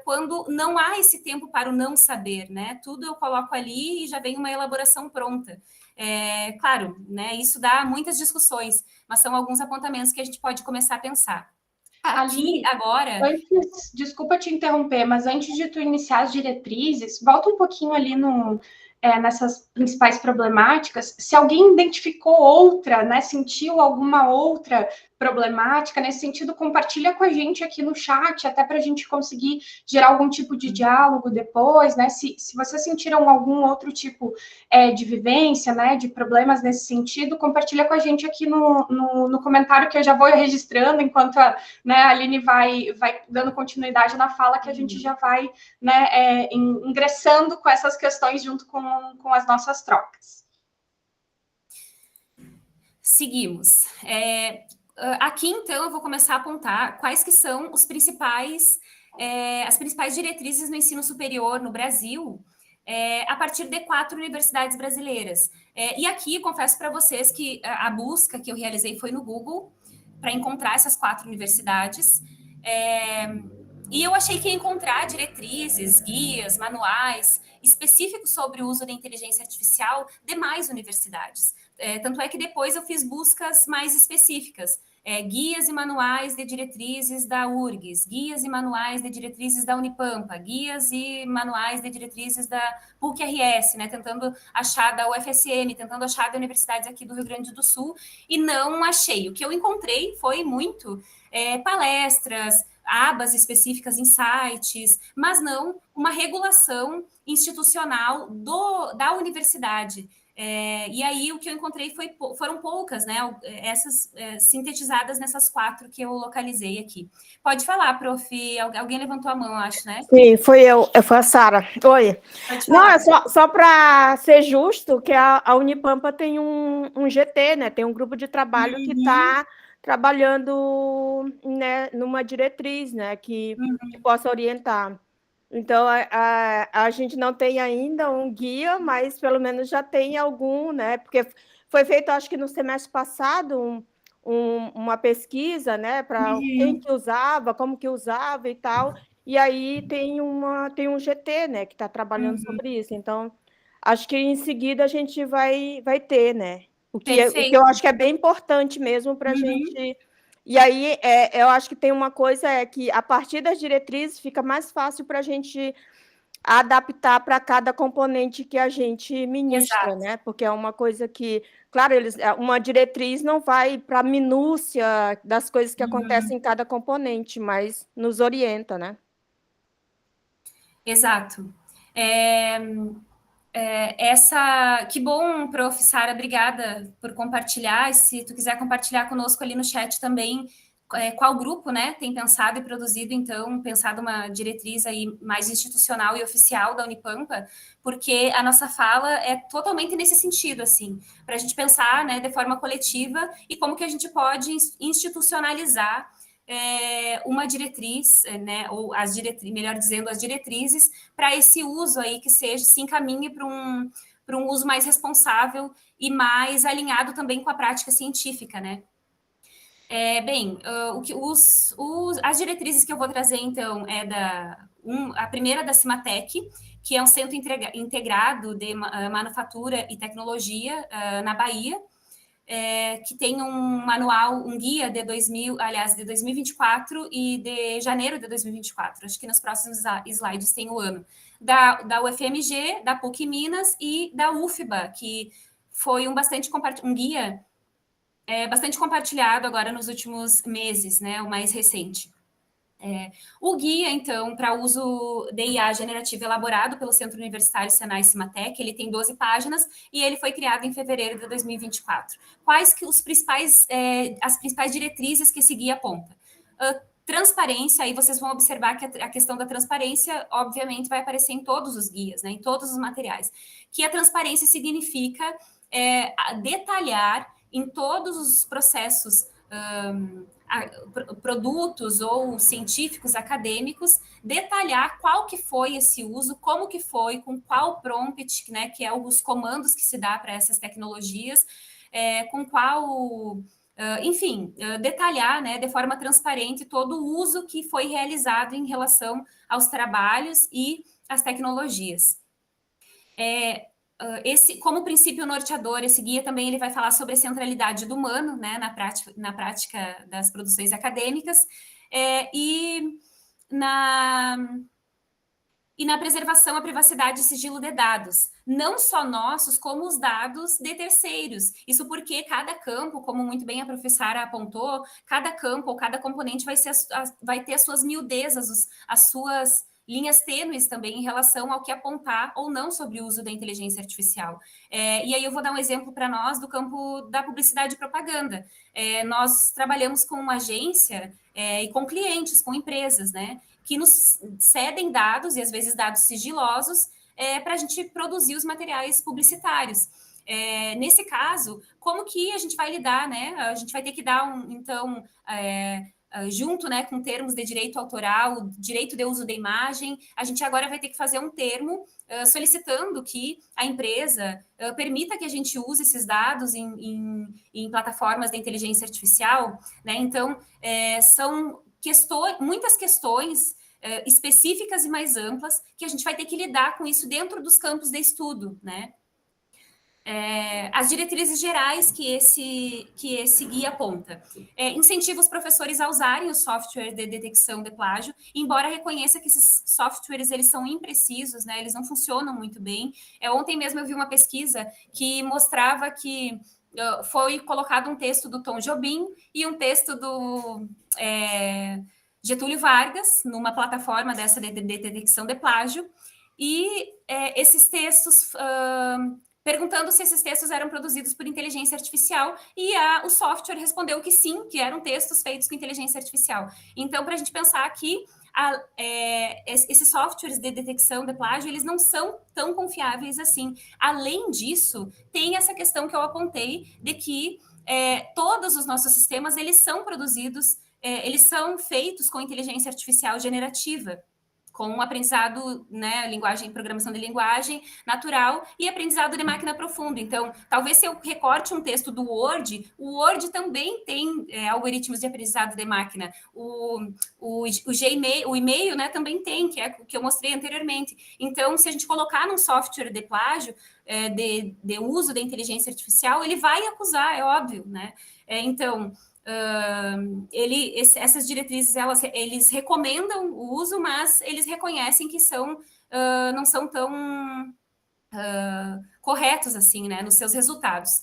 quando não há esse tempo para o não saber, né? Tudo eu coloco ali e já vem uma elaboração pronta. Claro, né? Isso dá muitas discussões, mas são alguns apontamentos que a gente pode começar a pensar. Aqui, agora... Desculpa te interromper, mas antes de tu iniciar as diretrizes, volta um pouquinho ali nessas principais problemáticas. Se alguém identificou outra, né, sentiu alguma outra problemática nesse sentido, compartilha com a gente aqui no chat, até para a gente conseguir gerar algum tipo de diálogo depois, né? Se vocês sentiram algum outro tipo de vivência, né, de problemas nesse sentido, compartilha com a gente aqui no comentário, que eu já vou registrando enquanto a Aline vai dando continuidade na fala, que a gente já vai, né, ingressando com essas questões junto com as nossas trocas. Seguimos. Aqui, então, eu vou começar a apontar quais que são as principais diretrizes no ensino superior no Brasil, a partir de 4 universidades brasileiras. E aqui, confesso para vocês que a busca que eu realizei foi no Google, para encontrar essas 4 universidades. E eu achei que ia encontrar diretrizes, guias, manuais específicos sobre o uso da inteligência artificial de mais universidades. Tanto é que depois eu fiz buscas mais específicas. Guias e manuais de diretrizes da URGS, guias e manuais de diretrizes da Unipampa, guias e manuais de diretrizes da PUC-RS, né, tentando achar da UFSM, tentando achar de universidades aqui do Rio Grande do Sul, e não achei. O que eu encontrei foi muito palestras, abas específicas em sites, mas não uma regulação institucional da universidade. E aí o que eu encontrei foram poucas, né? Essas sintetizadas nessas 4 que eu localizei aqui. Pode falar, prof. Alguém levantou a mão, acho, né? Sim, foi a Sara. Oi. Não, é só para ser justo que a Unipampa tem um GT, né? Tem um grupo de trabalho que está trabalhando, né, numa diretriz, né, que possa orientar. Então, a gente não tem ainda um guia, mas pelo menos já tem algum, né? Porque foi feito, acho que no semestre passado, uma pesquisa, né, para quem que usava, como que usava e tal. E aí tem um GT, né, que está trabalhando sobre isso. Então, acho que em seguida a gente vai ter, né? O que eu acho que é bem importante mesmo para a gente. E aí, eu acho que tem uma coisa, que a partir das diretrizes fica mais fácil para a gente adaptar para cada componente que a gente ministra, Exato. né? Porque é uma coisa que, claro, uma diretriz não vai para a minúcia das coisas que acontecem em cada componente, mas nos orienta, né? Exato. Que bom, prof. Sara, obrigada por compartilhar. Se tu quiser compartilhar conosco ali no chat também, qual grupo, né, tem pensado e produzido, então, pensado uma diretriz aí mais institucional e oficial da Unipampa, porque a nossa fala é totalmente nesse sentido, assim, para a gente pensar, né, de forma coletiva e como que a gente pode institucionalizar uma diretriz, né, ou melhor dizendo, as diretrizes, para esse uso aí que se encaminhe para um uso mais responsável e mais alinhado também com a prática científica, né? As diretrizes que eu vou trazer, então, a primeira da Cimatec, que é um centro integrado de manufatura e tecnologia na Bahia, que tem um manual, um guia de 2024 e de janeiro de 2024. Acho que nos próximos slides tem o ano. Da UFMG, da PUC Minas e da UFBA, que foi um guia bastante compartilhado agora nos últimos meses, né, o mais recente. O guia, então, para uso de IA generativa elaborado pelo Centro Universitário Senai Cimatec, ele tem 12 páginas e ele foi criado em fevereiro de 2024. Quais que as principais diretrizes que esse guia aponta? Transparência, aí vocês vão observar que a questão da transparência, obviamente, vai aparecer em todos os guias, né, em todos os materiais. Que a transparência significa detalhar em todos os processos produtos ou científicos, acadêmicos, detalhar qual que foi esse uso, como que foi, com qual prompt, né, que é os comandos que se dá para essas tecnologias, com qual... enfim, detalhar, né, de forma transparente todo o uso que foi realizado em relação aos trabalhos e às tecnologias. Como princípio norteador, esse guia também ele vai falar sobre a centralidade do humano, né, na prática das produções acadêmicas, e na preservação, a privacidade e sigilo de dados, não só nossos, como os dados de terceiros. Isso porque cada campo, como muito bem a professora apontou, cada campo ou cada componente vai ter as suas miudezas, as suas linhas tênues também em relação ao que apontar ou não sobre o uso da inteligência artificial. E aí eu vou dar um exemplo para nós do campo da publicidade e propaganda. Nós trabalhamos com uma agência e com clientes, com empresas, né, que nos cedem dados, e às vezes dados sigilosos, para a gente produzir os materiais publicitários. Nesse caso, como que a gente vai lidar, né? A gente vai ter que dar, junto, né, com termos de direito autoral, direito de uso da imagem, a gente agora vai ter que fazer um termo solicitando que a empresa permita que a gente use esses dados em plataformas de inteligência artificial, né? Então, são muitas questões específicas e mais amplas que a gente vai ter que lidar com isso dentro dos campos de estudo, né? As diretrizes gerais que esse guia aponta. Incentiva os professores a usarem o software de detecção de plágio, embora reconheça que esses softwares eles são imprecisos, né? Eles não funcionam muito bem. Ontem mesmo eu vi uma pesquisa que mostrava que foi colocado um texto do Tom Jobim e um texto do Getúlio Vargas numa plataforma dessa de detecção de plágio, e esses textos... perguntando se esses textos eram produzidos por inteligência artificial, e o software respondeu que sim, que eram textos feitos com inteligência artificial. Então, para a gente pensar que esses softwares de detecção de plágio, eles não são tão confiáveis assim. Além disso, tem essa questão que eu apontei, de que todos os nossos sistemas, eles são produzidos, eles são feitos com inteligência artificial generativa, com um aprendizado, né, programação de linguagem natural e aprendizado de máquina profunda. Então, talvez se eu recorte um texto do Word, o Word também tem algoritmos de aprendizado de máquina. O e-mail, né, também tem, que é o que eu mostrei anteriormente. Então, se a gente colocar num software de plágio, de uso da inteligência artificial, ele vai acusar, é óbvio, né? Então... essas diretrizes eles recomendam o uso, mas eles reconhecem que não são tão corretos assim, né, nos seus resultados.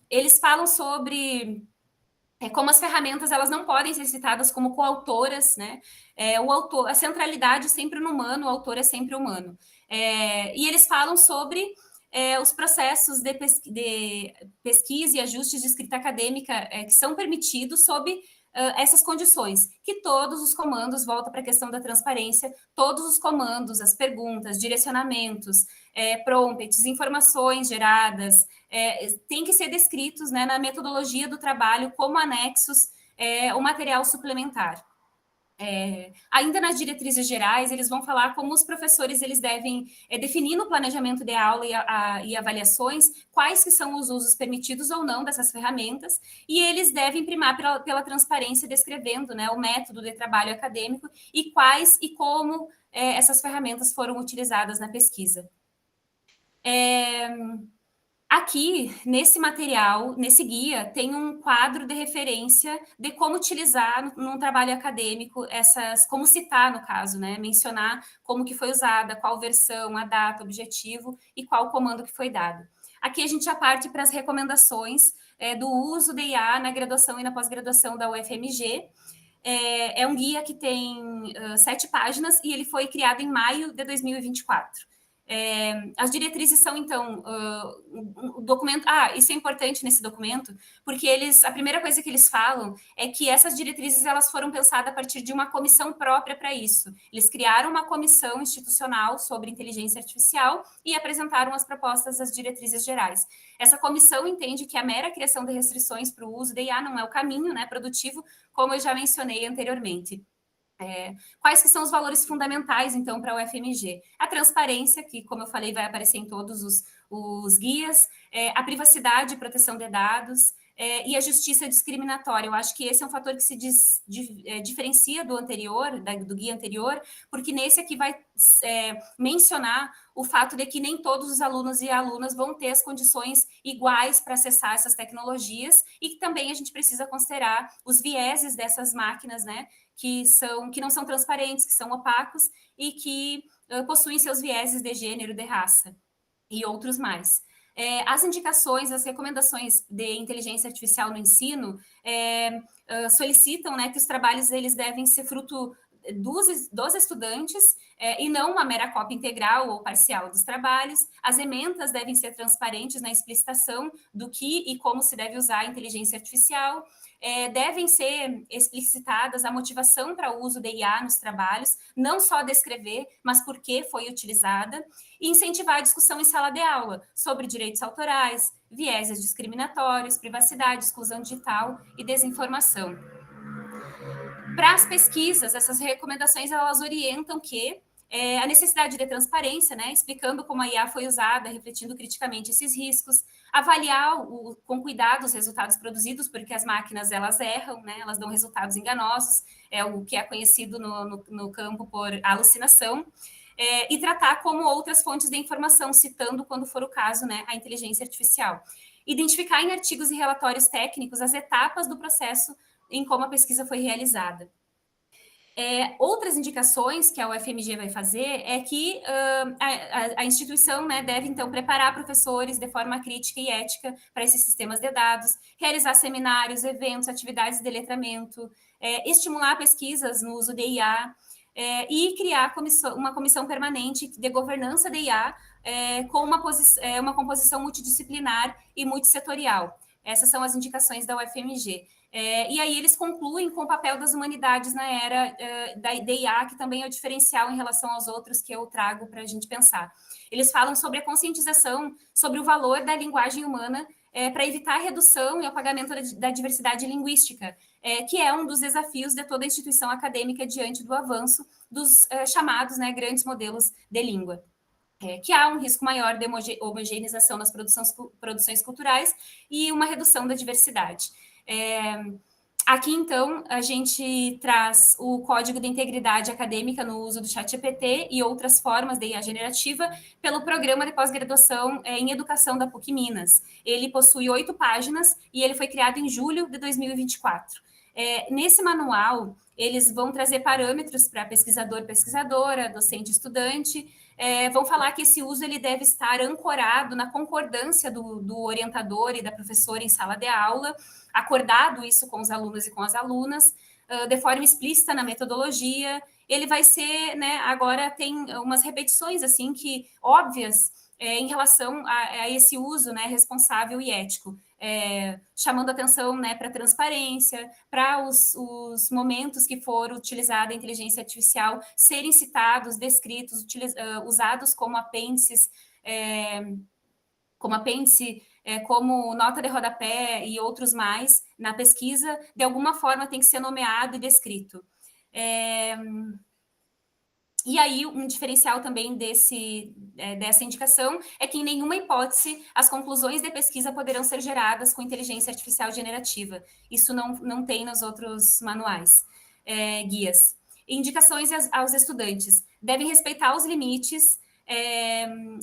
Eles falam sobre como as ferramentas elas não podem ser citadas como coautoras, né? A centralidade sempre no humano, o autor é sempre humano. E eles falam sobre os processos de pesquisa e ajustes de escrita acadêmica que são permitidos sob essas condições, que todos os comandos, volta para a questão da transparência, todos os comandos, as perguntas, direcionamentos, prompts, informações geradas, têm que ser descritos, né, na metodologia do trabalho como anexos o material suplementar. Ainda nas diretrizes gerais, eles vão falar como os professores eles devem definir no planejamento de aula e avaliações quais que são os usos permitidos ou não dessas ferramentas, e eles devem primar pela transparência, descrevendo, né, o método de trabalho acadêmico e quais e como essas ferramentas foram utilizadas na pesquisa. Aqui, nesse material, nesse guia, tem um quadro de referência de como utilizar num trabalho acadêmico como citar, no caso, né? Mencionar como que foi usada, qual versão, a data, objetivo e qual comando que foi dado. Aqui a gente já parte para as recomendações do uso de IA na graduação e na pós-graduação da UFMG. É um guia que tem 7 páginas e ele foi criado em maio de 2024. As diretrizes são, então, o documento... isso é importante nesse documento, porque a primeira coisa que eles falam é que essas diretrizes elas foram pensadas a partir de uma comissão própria para isso. Eles criaram uma comissão institucional sobre inteligência artificial e apresentaram as propostas das diretrizes gerais. Essa comissão entende que a mera criação de restrições para o uso de IA não é o caminho, né, produtivo, como eu já mencionei anteriormente. Quais que são os valores fundamentais, então, para a UFMG? A transparência, que, como eu falei, vai aparecer em todos os guias, a privacidade e proteção de dados, e a justiça discriminatória. Eu acho que esse é um fator que se diferencia do anterior, do guia anterior, porque nesse aqui vai mencionar o fato de que nem todos os alunos e alunas vão ter as condições iguais para acessar essas tecnologias, e que também a gente precisa considerar os vieses dessas máquinas, né, que não são transparentes, que são opacos e que possuem seus vieses de gênero, de raça e outros mais. As indicações, as recomendações de inteligência artificial no ensino solicitam, né, que os trabalhos eles devem ser fruto dos estudantes e não uma mera cópia integral ou parcial dos trabalhos. As ementas devem ser transparentes na explicitação do que e como se deve usar a inteligência artificial. Devem ser explicitadas a motivação para o uso de IA nos trabalhos, não só descrever, mas por que foi utilizada, e incentivar a discussão em sala de aula sobre direitos autorais, vieses discriminatórios, privacidade, exclusão digital e desinformação. Para as pesquisas, essas recomendações elas orientam que a necessidade de transparência, né, explicando como a IA foi usada, refletindo criticamente esses riscos, avaliar com cuidado os resultados produzidos, porque as máquinas elas erram, né, elas dão resultados enganosos, o que é conhecido no campo por alucinação, e tratar como outras fontes de informação, citando, quando for o caso, né, a inteligência artificial. Identificar em artigos e relatórios técnicos as etapas do processo em como a pesquisa foi realizada. Outras indicações que a UFMG vai fazer é que a instituição, né, deve, então, preparar professores de forma crítica e ética para esses sistemas de dados, realizar seminários, eventos, atividades de letramento, estimular pesquisas no uso de IA, e criar uma comissão permanente de governança de IA com uma composição multidisciplinar e multissetorial. Essas são as indicações da UFMG. E aí eles concluem com o papel das humanidades na era da IA, que também é o diferencial em relação aos outros que eu trago para a gente pensar. Eles falam sobre a conscientização, sobre o valor da linguagem humana para evitar a redução e o apagamento da diversidade linguística, que é um dos desafios de toda instituição acadêmica diante do avanço dos chamados, né, grandes modelos de língua. Que há um risco maior de homogeneização nas produções culturais e uma redução da diversidade. Aqui, então, a gente traz o Código de Integridade Acadêmica no uso do ChatGPT e outras formas de IA generativa pelo Programa de Pós-Graduação em Educação da PUC Minas. Ele possui 8 páginas e ele foi criado em julho de 2024. Nesse manual, eles vão trazer parâmetros para pesquisador, pesquisadora, docente, estudante, vão falar que esse uso ele deve estar ancorado na concordância do orientador e da professora em sala de aula, acordado isso com os alunos e com as alunas, de forma explícita na metodologia. Ele vai ser, né, agora tem umas repetições assim que óbvias em relação a esse uso, né, responsável e ético. Chamando atenção, né, para a transparência, para os momentos que for utilizada a inteligência artificial serem citados, descritos, usados como apêndice, como nota de rodapé e outros mais na pesquisa, de alguma forma tem que ser nomeado e descrito. E aí, um diferencial também dessa indicação é que, em nenhuma hipótese, as conclusões de pesquisa poderão ser geradas com inteligência artificial generativa. Isso não tem nos outros manuais, guias. Indicações aos estudantes. Devem respeitar os limites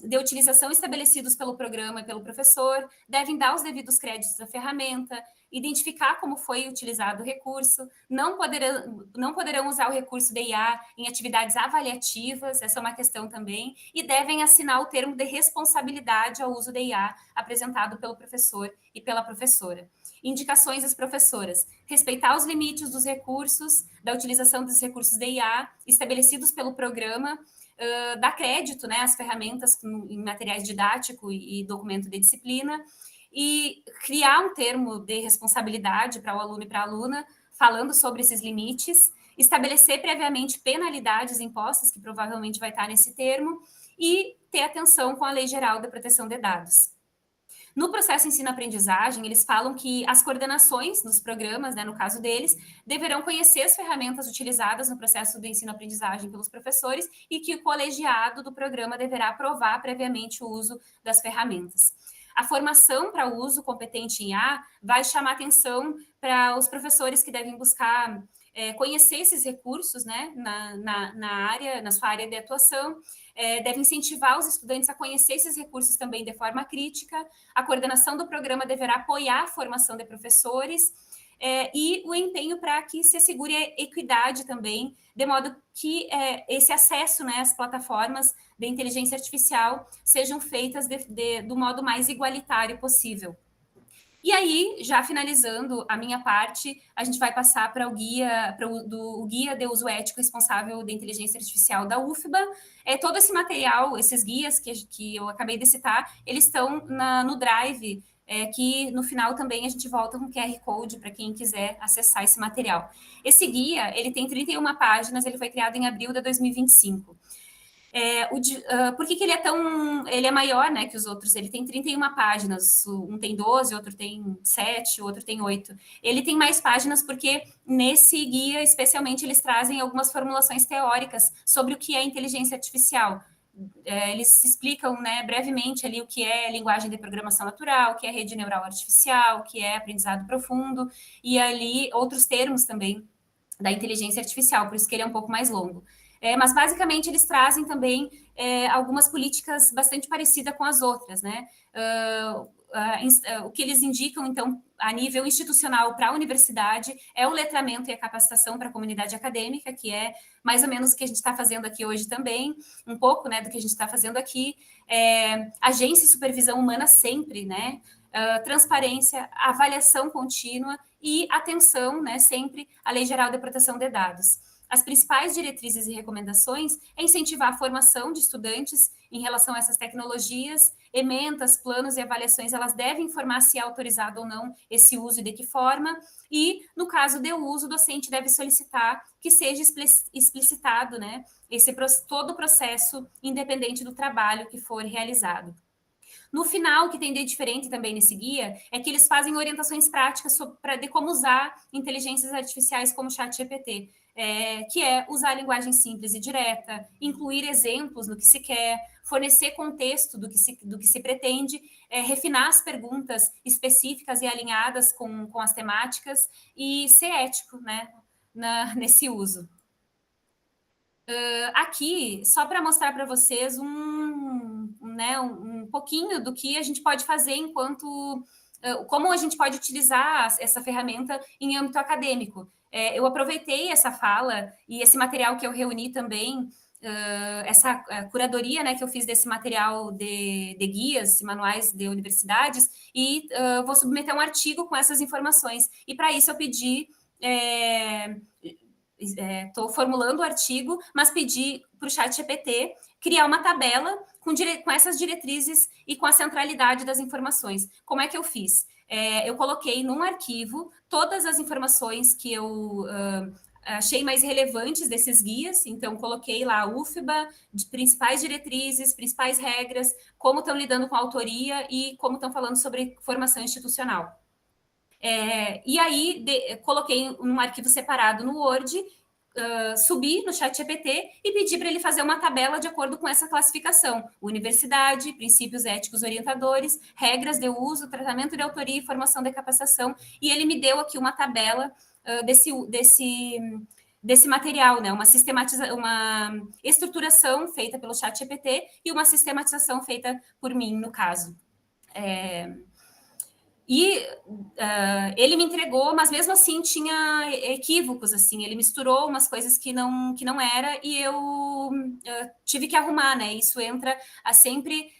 de utilização estabelecidos pelo programa e pelo professor, devem dar os devidos créditos à ferramenta, identificar como foi utilizado o recurso, não poderão usar o recurso de IA em atividades avaliativas, essa é uma questão também, e devem assinar o termo de responsabilidade ao uso de IA apresentado pelo professor e pela professora. Indicações às professoras: respeitar os limites dos recursos, da utilização dos recursos de IA estabelecidos pelo programa, dar crédito, né, às ferramentas em materiais didático e documento de disciplina, e criar um termo de responsabilidade para o aluno e para a aluna, falando sobre esses limites, estabelecer previamente penalidades impostas, que provavelmente vai estar nesse termo, e ter atenção com a Lei Geral da Proteção de Dados. No processo ensino-aprendizagem, eles falam que as coordenações dos programas, né, no caso deles, deverão conhecer as ferramentas utilizadas no processo do ensino-aprendizagem pelos professores e que o colegiado do programa deverá aprovar previamente o uso das ferramentas. A formação para o uso competente em IA vai chamar atenção para os professores que devem buscar conhecer esses recursos, né, na sua área de atuação, deve incentivar os estudantes a conhecer esses recursos também de forma crítica. A coordenação do programa deverá apoiar a formação de professores e o empenho para que se assegure a equidade também, de modo que esse acesso, né, às plataformas de inteligência artificial sejam feitas do modo mais igualitário possível. E aí, já finalizando a minha parte, a gente vai passar para o guia de uso ético responsável da inteligência artificial da UFBA. Todo esse material, esses guias que eu acabei de citar, eles estão no Drive, que no final também a gente volta com QR Code para quem quiser acessar esse material. Esse guia, ele tem 31 páginas, ele foi criado em abril de 2025. Por que ele ele é maior, né, que os outros? Ele tem 31 páginas, um tem 12, outro tem 7, o outro tem 8. Ele tem mais páginas porque nesse guia, especialmente, eles trazem algumas formulações teóricas sobre o que é inteligência artificial. Eles explicam, né, brevemente ali o que é linguagem de programação natural, o que é rede neural artificial, o que é aprendizado profundo, e ali outros termos também da inteligência artificial, por isso que ele é um pouco mais longo. Mas, basicamente, eles trazem também algumas políticas bastante parecidas com as outras, né? O que eles indicam, então, a nível institucional para a universidade é o letramento e a capacitação para a comunidade acadêmica, que é mais ou menos o que a gente está fazendo aqui hoje também, um pouco, né, do que a gente está fazendo aqui. Agência e supervisão humana sempre, né? Transparência, avaliação contínua e atenção, né, sempre à Lei Geral de Proteção de Dados. As principais diretrizes e recomendações é incentivar a formação de estudantes em relação a essas tecnologias, ementas, planos e avaliações, elas devem informar se é autorizado ou não esse uso e de que forma, e no caso de uso, o docente deve solicitar que seja explicitado, né, todo o processo, independente do trabalho que for realizado. No final, o que tem de diferente também nesse guia é que eles fazem orientações práticas de como usar inteligências artificiais como o ChatGPT, que é usar a linguagem simples e direta, incluir exemplos do que se quer, fornecer contexto do que se pretende, refinar as perguntas específicas e alinhadas com as temáticas e ser ético, né, nesse uso. Aqui, só para mostrar para vocês um pouquinho do que a gente pode fazer como a gente pode utilizar essa ferramenta em âmbito acadêmico. Eu aproveitei essa fala e esse material que eu reuni também, essa curadoria, né, que eu fiz desse material de guias e manuais de universidades, e vou submeter um artigo com essas informações. E para isso eu pedi... Estou formulando o artigo, mas pedi para o ChatGPT criar uma tabela com essas diretrizes e com a centralidade das informações. Como é que eu fiz? Eu coloquei num arquivo todas as informações que eu achei mais relevantes desses guias, então coloquei lá a UFBA, de principais diretrizes, principais regras, como estão lidando com a autoria e como estão falando sobre formação institucional. E aí, coloquei num arquivo separado no Word, subi no ChatGPT e pedi para ele fazer uma tabela de acordo com essa classificação: universidade, princípios éticos orientadores, regras de uso, tratamento de autoria e formação de capacitação. E ele me deu aqui uma tabela desse material, né? Uma estruturação feita pelo ChatGPT e uma sistematização feita por mim, no caso. Ele me entregou, mas mesmo assim tinha equívocos, assim, ele misturou umas coisas que não era, e eu tive que arrumar, né? Isso entra sempre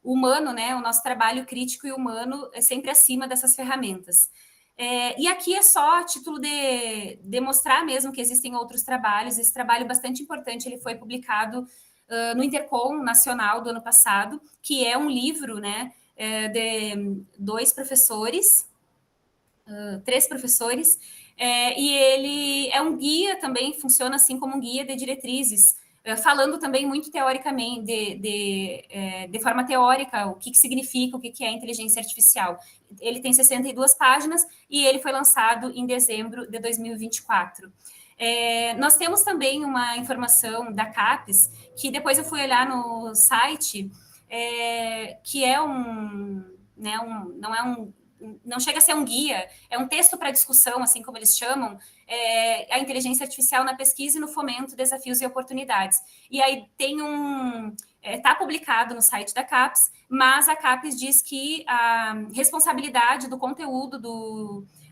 o humano, né? O nosso trabalho crítico e humano é sempre acima dessas ferramentas. E aqui é só a título de demonstrar mesmo que existem outros trabalhos. Esse trabalho bastante importante, ele foi publicado no Intercom Nacional do ano passado, que é um livro, né? De três professores, e ele é um guia também, funciona assim como um guia de diretrizes, falando também muito teoricamente, de forma teórica, o que significa, o que é inteligência artificial. Ele tem 62 páginas e ele foi lançado em dezembro de 2024. Nós temos também uma informação da CAPES, que depois eu fui olhar no site, que é não chega a ser um guia, é um texto para discussão, assim como eles chamam, a inteligência artificial na pesquisa e no fomento, desafios e oportunidades. E aí tem está publicado no site da CAPES, mas a CAPES diz que a responsabilidade do conteúdo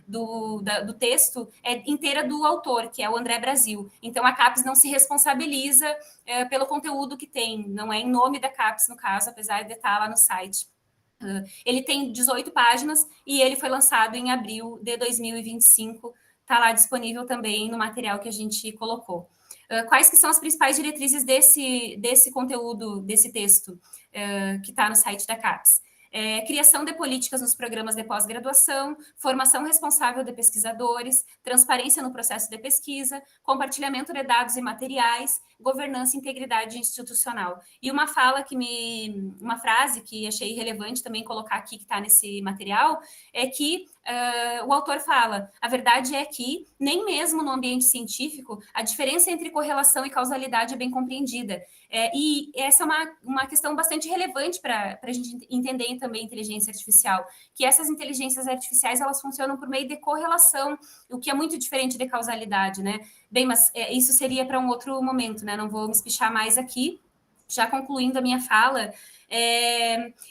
do texto é inteira do autor, que é o André Brasil. Então, a CAPES não se responsabiliza pelo conteúdo que tem, não é em nome da CAPES, no caso, apesar de estar lá no site. Ele tem 18 páginas e ele foi lançado em abril de 2025. Está lá disponível também no material que a gente colocou. Quais que são as principais diretrizes desse conteúdo, desse texto que está no site da CAPES? Criação de políticas nos programas de pós-graduação, formação responsável de pesquisadores, transparência no processo de pesquisa, compartilhamento de dados e materiais, governança e integridade institucional. E uma frase que achei relevante também colocar aqui, que está nesse material, é que o autor fala: a verdade é que, nem mesmo no ambiente científico, a diferença entre correlação e causalidade é bem compreendida. E essa é uma questão bastante relevante para a gente entender também inteligência artificial, que essas inteligências artificiais, elas funcionam por meio de correlação, o que é muito diferente de causalidade, né? Bem, mas isso seria para um outro momento, né? Não vou me espichar mais aqui. Já concluindo a minha fala,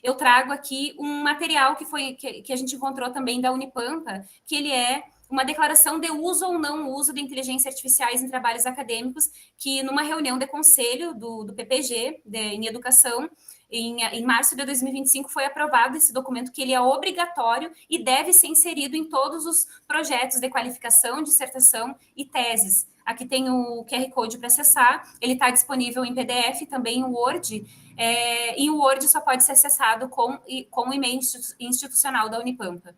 eu trago aqui um material que a gente encontrou também da Unipampa, que ele é uma declaração de uso ou não uso de inteligência artificiais em trabalhos acadêmicos, que numa reunião de conselho do PPG, em educação, em março de 2025, foi aprovado esse documento, que ele é obrigatório e deve ser inserido em todos os projetos de qualificação, dissertação e teses. Aqui tem o QR Code para acessar, ele está disponível em PDF, também em Word, e o Word só pode ser acessado com o e-mail institucional da Unipampa.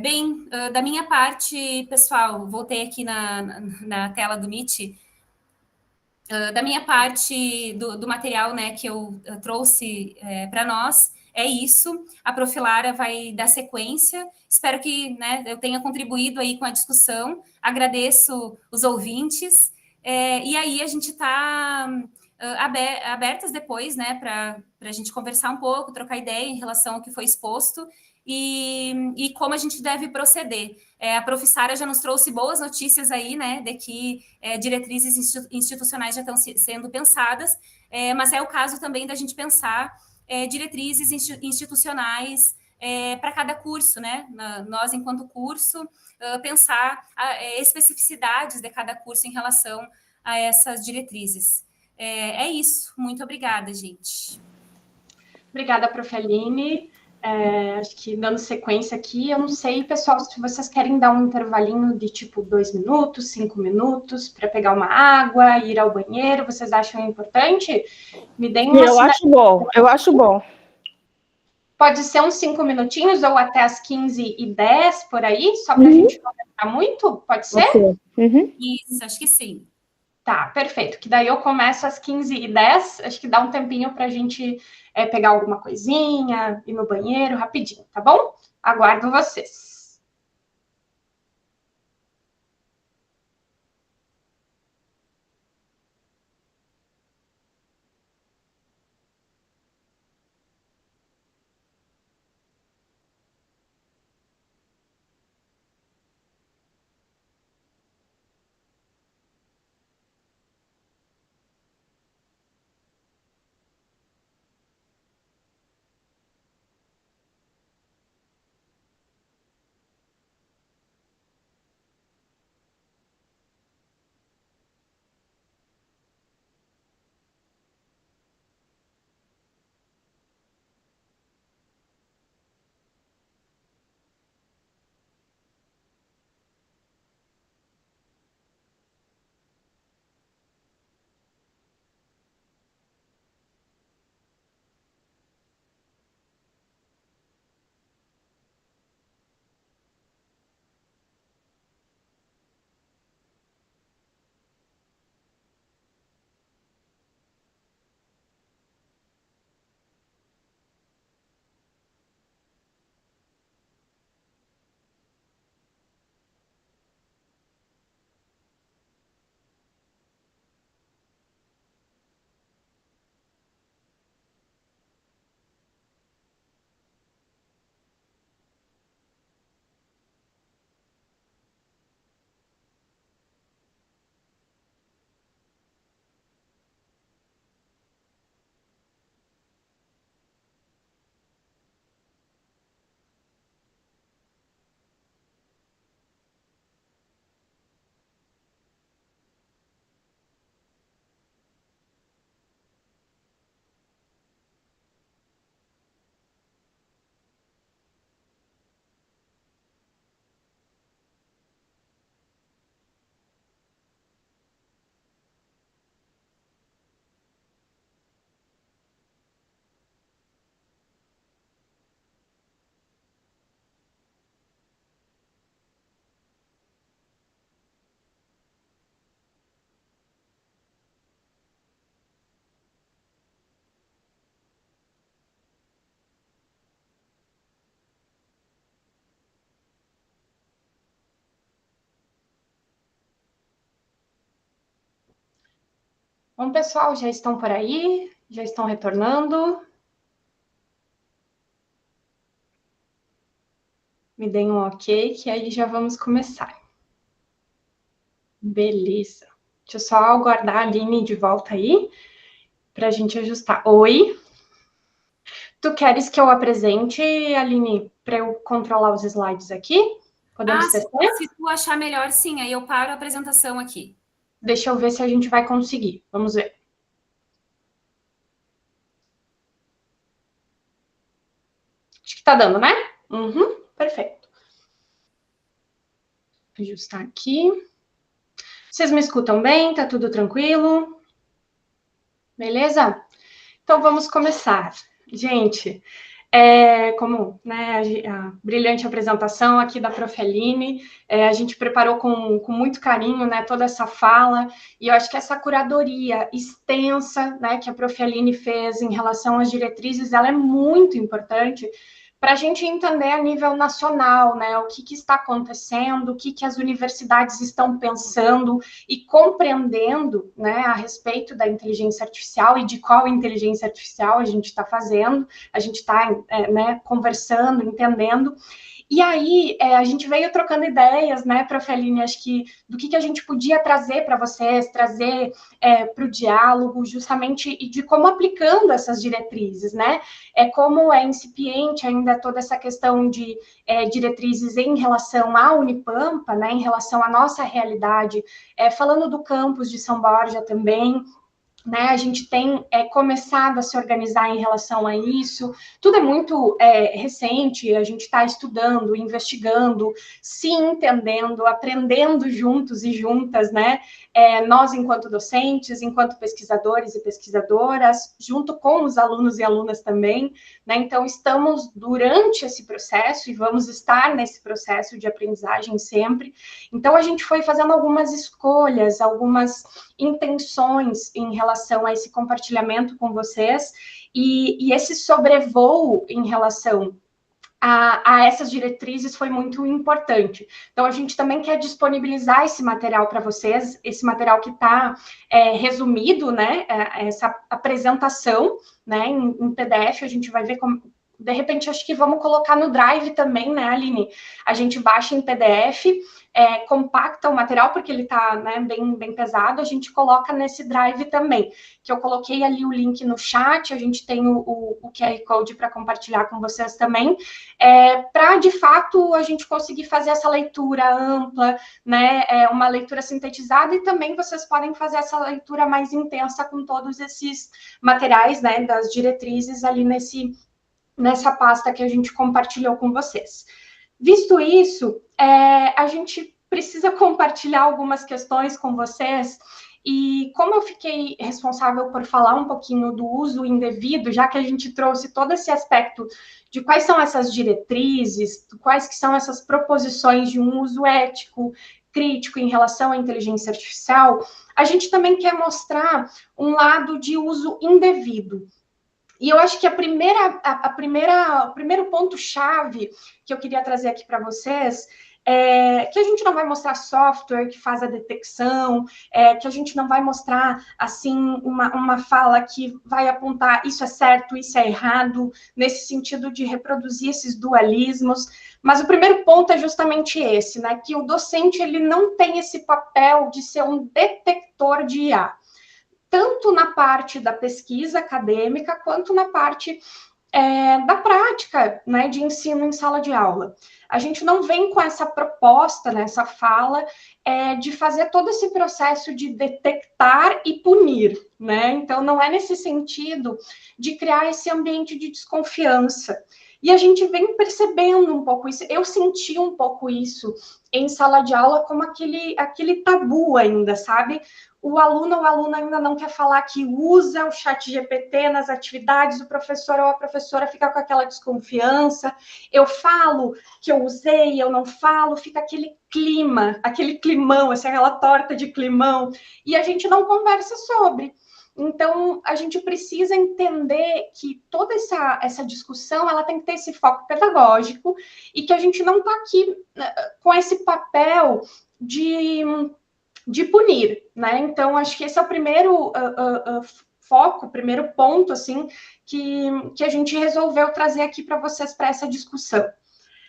Bem, da minha parte, pessoal, voltei aqui na tela do Meet. Da minha parte, do material, né, que eu trouxe para nós, é isso. A Profilara vai dar sequência. Espero que, né, eu tenha contribuído aí com a discussão. Agradeço os ouvintes. E aí a gente está abertas depois, né, para a gente conversar um pouco, trocar ideia em relação ao que foi exposto e como a gente deve proceder. A Profissara já nos trouxe boas notícias aí, né, de que diretrizes institucionais já estão sendo pensadas, mas é o caso também da gente pensar diretrizes institucionais para cada curso, né? Nós, enquanto curso, pensar especificidades de cada curso em relação a essas diretrizes. É isso. Muito obrigada, gente. Obrigada, Prof. Aline. Acho que dando sequência aqui, eu não sei, pessoal, se vocês querem dar um intervalinho de tipo 2 minutos, 5 minutos, para pegar uma água, ir ao banheiro, vocês acham importante? Me deem uma Eu acho bom. Pode ser uns 5 minutinhos ou até as 15h10 por aí, só para a gente não demorar muito? Pode ser? Uhum. Isso, acho que sim. Tá, perfeito. Que daí eu começo às 15h10, acho que dá um tempinho para a gente pegar alguma coisinha, ir no banheiro rapidinho, tá bom? Aguardo vocês. Bom, pessoal, já estão por aí? Já estão retornando? Me deem um ok, que aí já vamos começar. Beleza. Deixa eu só aguardar a Aline de volta aí, para a gente ajustar. Oi? Tu queres que eu apresente, Aline, para eu controlar os slides aqui? Podemos testar? Se tu achar melhor, sim, aí eu paro a apresentação aqui. Deixa eu ver se a gente vai conseguir. Vamos ver. Acho que tá dando, né? Uhum, perfeito. Vou ajustar aqui. Vocês me escutam bem? Tá tudo tranquilo? Beleza? Então vamos começar. Gente, como né, a brilhante apresentação aqui da Prof. Aline, a gente preparou com muito carinho, né, toda essa fala, e eu acho que essa curadoria extensa, né, que a Prof. Aline fez em relação às diretrizes, ela é muito importante para a gente entender a nível nacional, né, o que está acontecendo, o que as universidades estão pensando e compreendendo, né, a respeito da inteligência artificial e de qual inteligência artificial a gente está fazendo, a gente está né, conversando, entendendo. E aí, a gente veio trocando ideias, né, Prof. Aline, acho que do que a gente podia trazer para vocês, trazer para o diálogo, justamente, e de como aplicando essas diretrizes, né? Como é incipiente ainda toda essa questão de diretrizes em relação à Unipampa, né, em relação à nossa realidade, falando do campus de São Borja também, né, a gente tem começado a se organizar em relação a isso. Tudo é muito recente, a gente está estudando, investigando, se entendendo, aprendendo juntos e juntas, né? Nós, enquanto docentes, enquanto pesquisadores e pesquisadoras, junto com os alunos e alunas também, né? Então, estamos durante esse processo e vamos estar nesse processo de aprendizagem sempre. Então, a gente foi fazendo algumas escolhas, algumas intenções em relação a esse compartilhamento com vocês e esse sobrevoo em relação a essas diretrizes foi muito importante. Então, a gente também quer disponibilizar esse material para vocês, esse material que está resumido, né, essa apresentação, né, em PDF, a gente vai ver como. De repente, acho que vamos colocar no Drive também, né, Aline? A gente baixa em PDF, compacta o material, porque ele está, né, bem pesado, a gente coloca nesse Drive também, que eu coloquei ali o link no chat, a gente tem o QR Code para compartilhar com vocês também, para, de fato, a gente conseguir fazer essa leitura ampla, né, uma leitura sintetizada, e também vocês podem fazer essa leitura mais intensa com todos esses materiais, né, das diretrizes ali nessa pasta que a gente compartilhou com vocês. Visto isso, a gente precisa compartilhar algumas questões com vocês, e como eu fiquei responsável por falar um pouquinho do uso indevido, já que a gente trouxe todo esse aspecto de quais são essas diretrizes, quais que são essas proposições de um uso ético, crítico em relação à inteligência artificial, a gente também quer mostrar um lado de uso indevido. E eu acho que o primeiro ponto-chave que eu queria trazer aqui para vocês é que a gente não vai mostrar software que faz a detecção, que a gente não vai mostrar, assim, uma fala que vai apontar isso é certo, isso é errado, nesse sentido de reproduzir esses dualismos. Mas o primeiro ponto é justamente esse, né? Que o docente ele não tem esse papel de ser um detector de IA, tanto na parte da pesquisa acadêmica, quanto na parte da prática, né, de ensino em sala de aula. A gente não vem com essa proposta, né, essa fala, de fazer todo esse processo de detectar e punir, né? Então, não é nesse sentido de criar esse ambiente de desconfiança. E a gente vem percebendo um pouco isso. Eu senti um pouco isso em sala de aula como aquele tabu ainda, sabe? O aluno ou a aluna ainda não quer falar que usa o chat GPT nas atividades, o professor ou a professora fica com aquela desconfiança. Eu falo que eu usei, eu não falo, fica aquele clima, aquele climão, assim, aquela torta de climão, e a gente não conversa sobre. Então, a gente precisa entender que toda essa discussão, ela tem que ter esse foco pedagógico, e que a gente não está aqui com esse papel de de punir, né? Então, acho que esse é o primeiro foco, o primeiro ponto, assim, que a gente resolveu trazer aqui para vocês para essa discussão.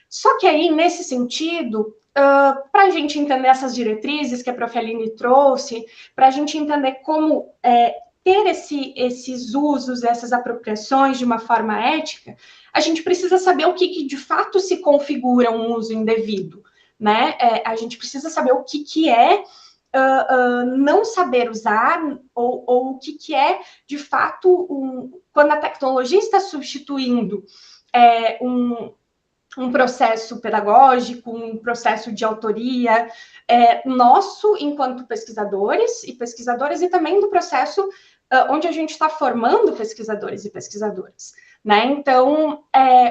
Só que aí, nesse sentido, para a gente entender essas diretrizes que a Prof. Aline trouxe, para a gente entender como ter esses usos, essas apropriações de uma forma ética, a gente precisa saber o que de fato se configura um uso indevido, né? A gente precisa saber o que é não saber usar, ou o que é, de fato, quando a tecnologia está substituindo um processo pedagógico, um processo de autoria nosso, enquanto pesquisadores e pesquisadoras, e também do processo onde a gente está formando pesquisadores e pesquisadoras, né? Então,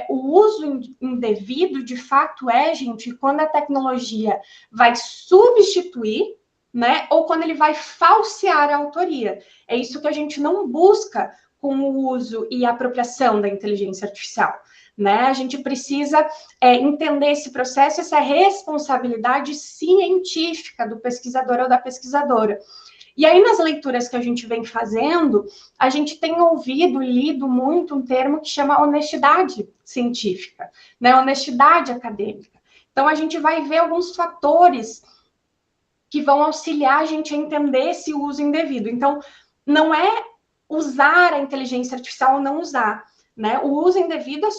o uso indevido, de fato, gente, quando a tecnologia vai substituir, né? Ou quando ele vai falsear a autoria. É isso que a gente não busca com o uso e apropriação da inteligência artificial, né? A gente precisa entender esse processo, essa responsabilidade científica do pesquisador ou da pesquisadora. E aí, nas leituras que a gente vem fazendo, a gente tem ouvido e lido muito um termo que chama honestidade científica, né? Honestidade acadêmica. Então, a gente vai ver alguns fatores que vão auxiliar a gente a entender esse uso indevido. Então, não é usar a inteligência artificial ou não usar, né? O uso indevido é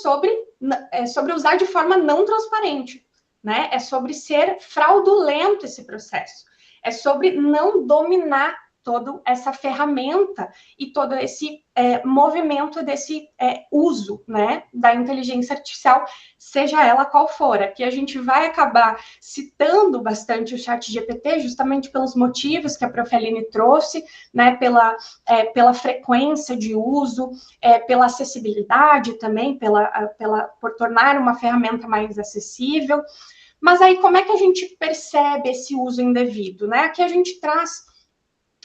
sobre usar de forma não transparente, né? É sobre ser fraudulento esse processo. É sobre não dominar toda essa ferramenta e todo esse movimento desse uso, né, da inteligência artificial, seja ela qual for. Aqui a gente vai acabar citando bastante o ChatGPT, justamente pelos motivos que a Prof. Aline trouxe, né, pela frequência de uso, pela acessibilidade também, por tornar uma ferramenta mais acessível. Mas aí, como é que a gente percebe esse uso indevido, né? Aqui a gente traz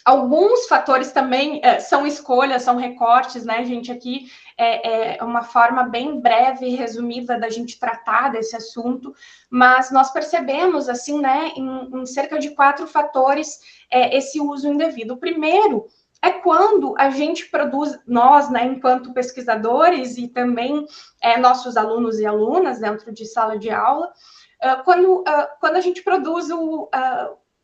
alguns fatores também, são escolhas, são recortes, né, gente? Aqui é uma forma bem breve e resumida da gente tratar desse assunto, mas nós percebemos, assim, né, em cerca de 4 fatores, esse uso indevido. O primeiro é quando a gente produz, nós, né, enquanto pesquisadores e também nossos alunos e alunas dentro de sala de aula, quando a gente produz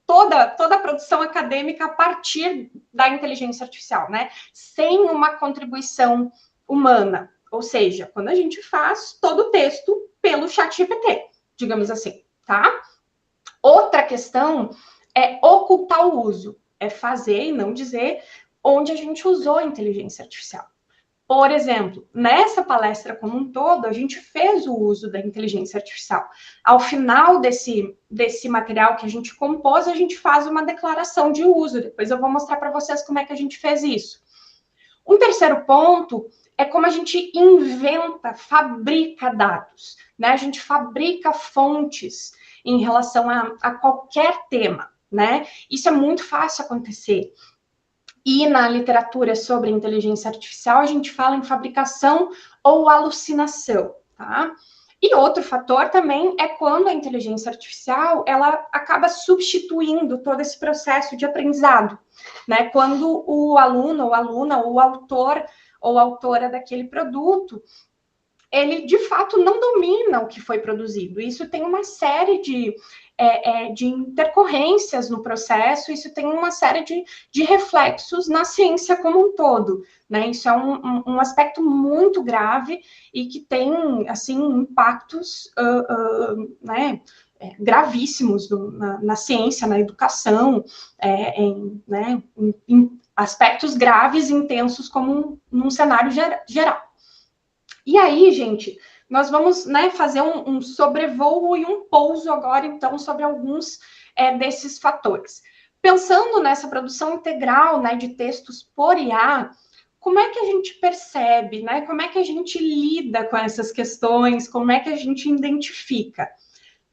toda a produção acadêmica a partir da inteligência artificial, né? Sem uma contribuição humana. Ou seja, quando a gente faz todo o texto pelo ChatGPT, digamos assim, tá? Outra questão é ocultar o uso. É fazer e não dizer onde a gente usou a inteligência artificial. Por exemplo, nessa palestra como um todo, a gente fez o uso da inteligência artificial. Ao final desse material que a gente compôs, a gente faz uma declaração de uso. Depois eu vou mostrar para vocês como é que a gente fez isso. Um terceiro ponto é como a gente inventa, fabrica dados, né? A gente fabrica fontes em relação a qualquer tema, né? Isso é muito fácil acontecer. E na literatura sobre inteligência artificial, a gente fala em fabricação ou alucinação, tá? E outro fator também é quando a inteligência artificial, ela acaba substituindo todo esse processo de aprendizado, né? Quando o aluno ou aluna, ou o autor ou autora daquele produto, ele, de fato, não domina o que foi produzido. Isso tem uma série de intercorrências no processo, isso tem uma série de reflexos na ciência como um todo, né? Isso é um aspecto muito grave e que tem, assim, impactos, né, gravíssimos na ciência, na educação, em aspectos graves e intensos como num cenário geral. E aí, gente, nós vamos, né, fazer um sobrevoo e um pouso agora, então, sobre alguns desses fatores. Pensando nessa produção integral, né, de textos por IA, como é que a gente percebe, né, como é que a gente lida com essas questões, como é que a gente identifica?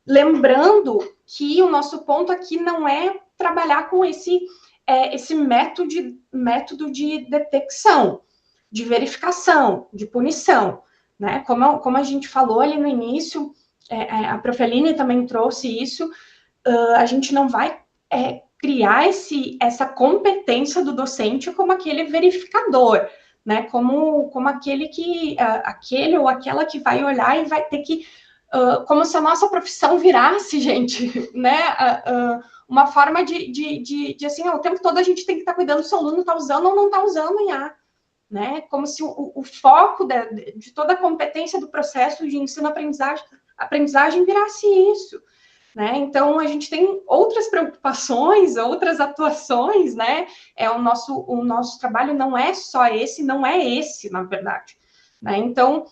Lembrando que o nosso ponto aqui não é trabalhar com esse método de detecção, de verificação, de punição, né? Como a gente falou ali no início, a Prof. Aline também trouxe isso, a gente não vai criar essa competência do docente como aquele verificador, né? Como aquele ou aquela que vai olhar e vai ter que, como se a nossa profissão virasse, gente, né? Uma forma de assim, o tempo todo a gente tem que estar cuidando se o aluno está usando ou não está usando o IA, né? Como se o foco de toda a competência do processo de ensino-aprendizagem virasse isso, né? Então, a gente tem outras preocupações, outras atuações, né? O nosso trabalho não é só esse, não é esse, na verdade, né? Então,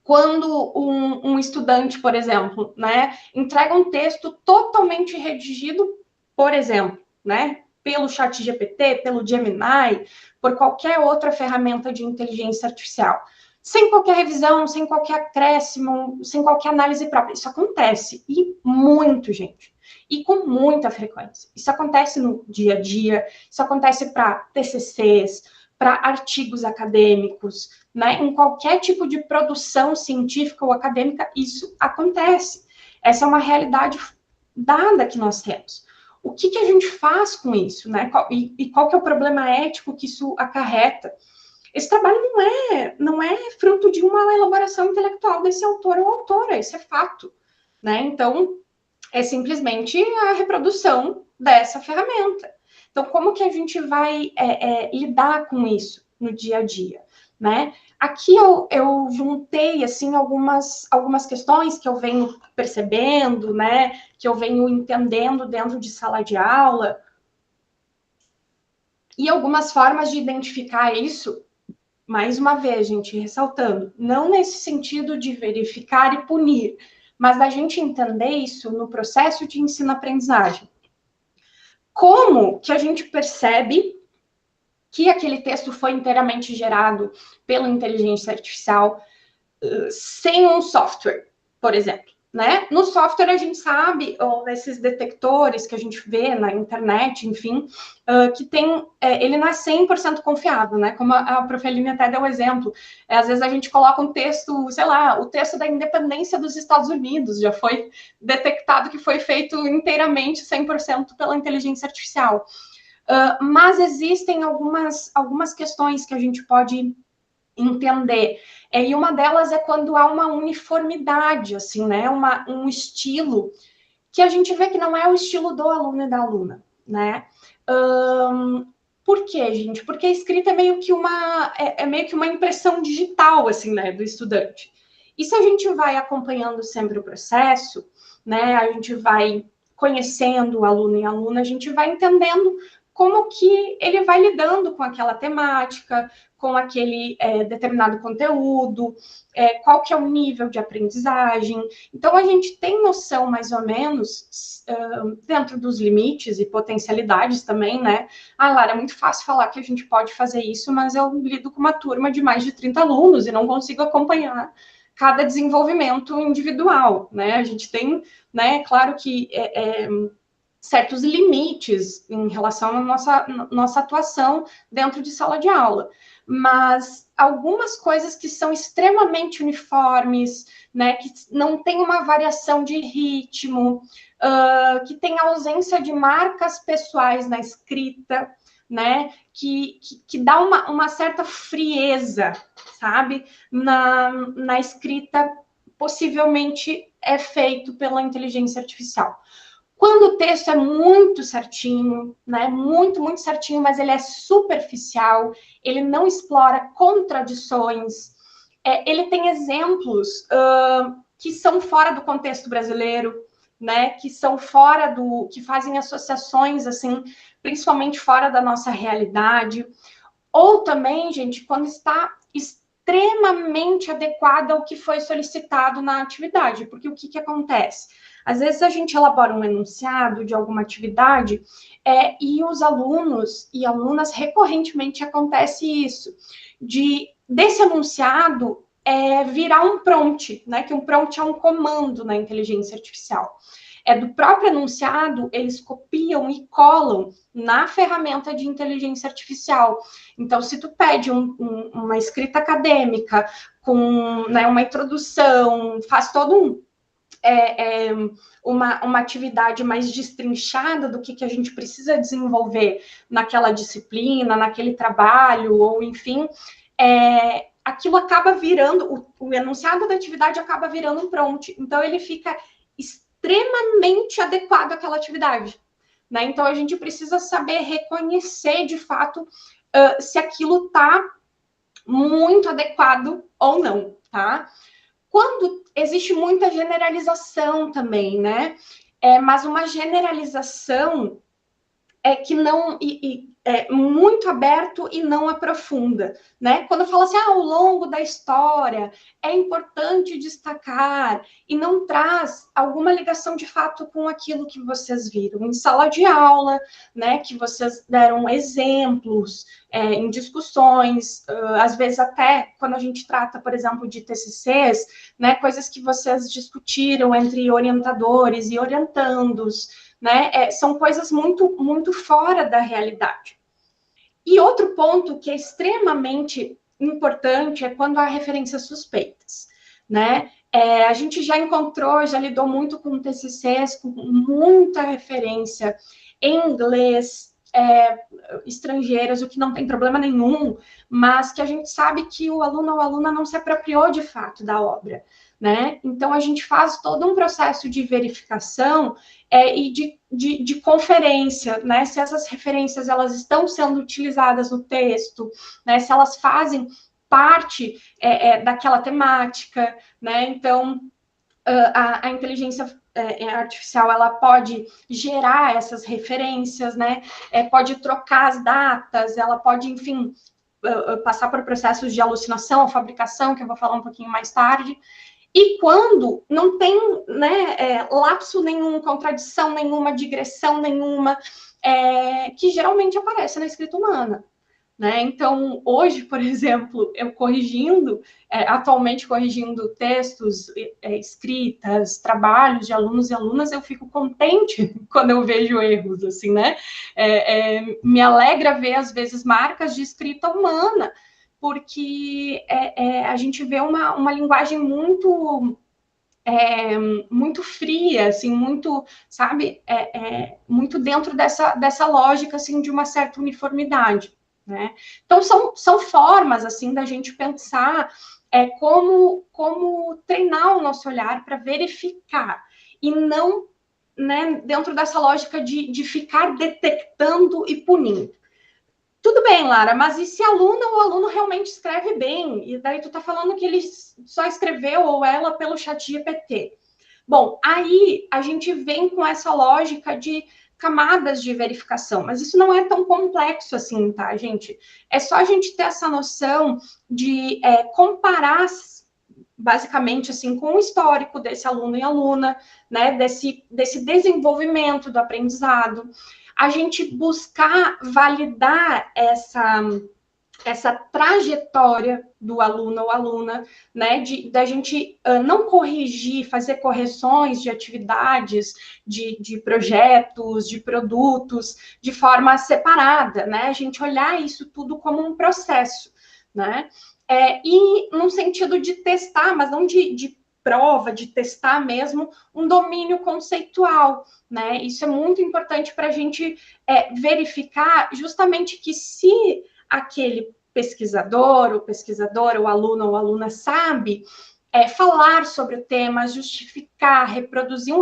quando um estudante, por exemplo, né, entrega um texto totalmente redigido, por exemplo, né, pelo ChatGPT, pelo Gemini, por qualquer outra ferramenta de inteligência artificial, sem qualquer revisão, sem qualquer acréscimo, sem qualquer análise própria. Isso acontece, e muito, gente, e com muita frequência. Isso acontece no dia a dia, isso acontece para TCCs, para artigos acadêmicos, né? Em qualquer tipo de produção científica ou acadêmica, isso acontece. Essa é uma realidade dada que nós temos. O que a gente faz com isso, né? E qual que é o problema ético que isso acarreta? Esse trabalho não é fruto de uma elaboração intelectual desse autor ou autora, isso é fato, né? Então, é simplesmente a reprodução dessa ferramenta. Então, como que a gente vai lidar com isso no dia a dia, né? Aqui eu juntei, assim, algumas questões que eu venho percebendo, né? Que eu venho entendendo dentro de sala de aula. E algumas formas de identificar isso, mais uma vez, gente, ressaltando, não nesse sentido de verificar e punir, mas da gente entender isso no processo de ensino-aprendizagem. Como que a gente percebe que aquele texto foi inteiramente gerado pela inteligência artificial sem um software, por exemplo, né? No software a gente sabe, ou nesses detectores que a gente vê na internet, enfim, que tem, ele não é 100% confiável, né? Como a Prof. Aline até deu exemplo. Às vezes a gente coloca um texto, sei lá, o texto da independência dos Estados Unidos já foi detectado que foi feito inteiramente 100% pela inteligência artificial. Mas existem algumas questões que a gente pode entender. E uma delas é quando há uma uniformidade, assim, né? Um estilo que a gente vê que não é o estilo do aluno e da aluna, né? Por quê, gente? Porque a escrita é meio que uma impressão digital, assim, né, do estudante. E se a gente vai acompanhando sempre o processo, né? A gente vai conhecendo o aluno e a aluna, a gente vai entendendo como que ele vai lidando com aquela temática, com aquele determinado conteúdo, qual que é o nível de aprendizagem. Então, a gente tem noção, mais ou menos, dentro dos limites e potencialidades também, né? Lara, é muito fácil falar que a gente pode fazer isso, mas eu lido com uma turma de mais de 30 alunos e não consigo acompanhar cada desenvolvimento individual, né? A gente tem, né, claro que certos limites em relação à nossa atuação dentro de sala de aula, mas algumas coisas que são extremamente uniformes, né, que não tem uma variação de ritmo, que tem ausência de marcas pessoais na escrita, né, que dá uma certa frieza, sabe, na escrita, possivelmente é feito pela inteligência artificial. Quando o texto é muito certinho, né, muito, muito certinho, mas ele é superficial, ele não explora contradições, ele tem exemplos que são fora do contexto brasileiro, né, que são que fazem associações, assim, principalmente fora da nossa realidade, ou também, gente, quando está extremamente adequada ao que foi solicitado na atividade, porque o que acontece? Às vezes a gente elabora um enunciado de alguma atividade e os alunos e alunas, recorrentemente acontece isso, desse enunciado virar um prompt, né? Que um prompt é um comando na inteligência artificial. Do próprio enunciado, eles copiam e colam na ferramenta de inteligência artificial. Então, se tu pede uma escrita acadêmica com, né, uma introdução, faz todo uma atividade mais destrinchada do que a gente precisa desenvolver naquela disciplina, naquele trabalho, ou enfim, aquilo acaba virando, o enunciado da atividade acaba virando um prompt, então ele fica extremamente adequado àquela atividade, né? Então a gente precisa saber reconhecer de fato se aquilo está muito adequado ou não, tá? Quando existe muita generalização também, né? Mas uma generalização que não é muito aberto e não aprofunda, né? Quando fala assim, ao longo da história é importante destacar e não traz alguma ligação de fato com aquilo que vocês viram em sala de aula, né? Que vocês deram exemplos em discussões, às vezes até quando a gente trata, por exemplo, de TCCs, né? Coisas que vocês discutiram entre orientadores e orientandos, né? São coisas muito, muito fora da realidade. E outro ponto que é extremamente importante é quando há referências suspeitas, né? A gente já encontrou, já lidou muito com TCCs, com muita referência em inglês, estrangeiras, o que não tem problema nenhum, mas que a gente sabe que o aluno ou a aluna não se apropriou de fato da obra, né? Então, a gente faz todo um processo de verificação e de conferência, né? Se essas referências elas estão sendo utilizadas no texto, né? Se elas fazem parte daquela temática, né? Então, a inteligência artificial ela pode gerar essas referências, né? Pode trocar as datas, ela pode, enfim, passar por processos de alucinação, fabricação, que eu vou falar um pouquinho mais tarde. E quando não tem, né, lapso nenhum, contradição nenhuma, digressão nenhuma, que geralmente aparece na escrita humana, né? Então, hoje, por exemplo, eu atualmente corrigindo textos, escritas, trabalhos de alunos e alunas, eu fico contente quando eu vejo erros, assim, né? Me alegra ver, às vezes, marcas de escrita humana, porque a gente vê uma linguagem muito fria, assim, muito, sabe, muito dentro dessa lógica, assim, de uma certa uniformidade, né? Então, são formas, assim, da gente pensar como treinar o nosso olhar para verificar, e não, né, dentro dessa lógica de ficar detectando e punindo. Tudo bem, Lara, mas e se a aluna ou o aluno realmente escreve bem? E daí tu tá falando que ele só escreveu ou ela pelo chat GPT. Bom, aí a gente vem com essa lógica de camadas de verificação, mas isso não é tão complexo assim, tá, gente? É só a gente ter essa noção de comparar, basicamente, assim, com o histórico desse aluno e aluna, né, desse desenvolvimento do aprendizado, a gente buscar validar essa trajetória do aluno ou aluna, né, da gente não corrigir, fazer correções de atividades, de projetos, de produtos, de forma separada, né, a gente olhar isso tudo como um processo, né, e num sentido de testar, mas não de prova, de testar mesmo um domínio conceitual, né? Isso é muito importante para a gente verificar justamente que se aquele pesquisador, ou pesquisadora, ou aluno ou aluna sabe falar sobre o tema, justificar, reproduzir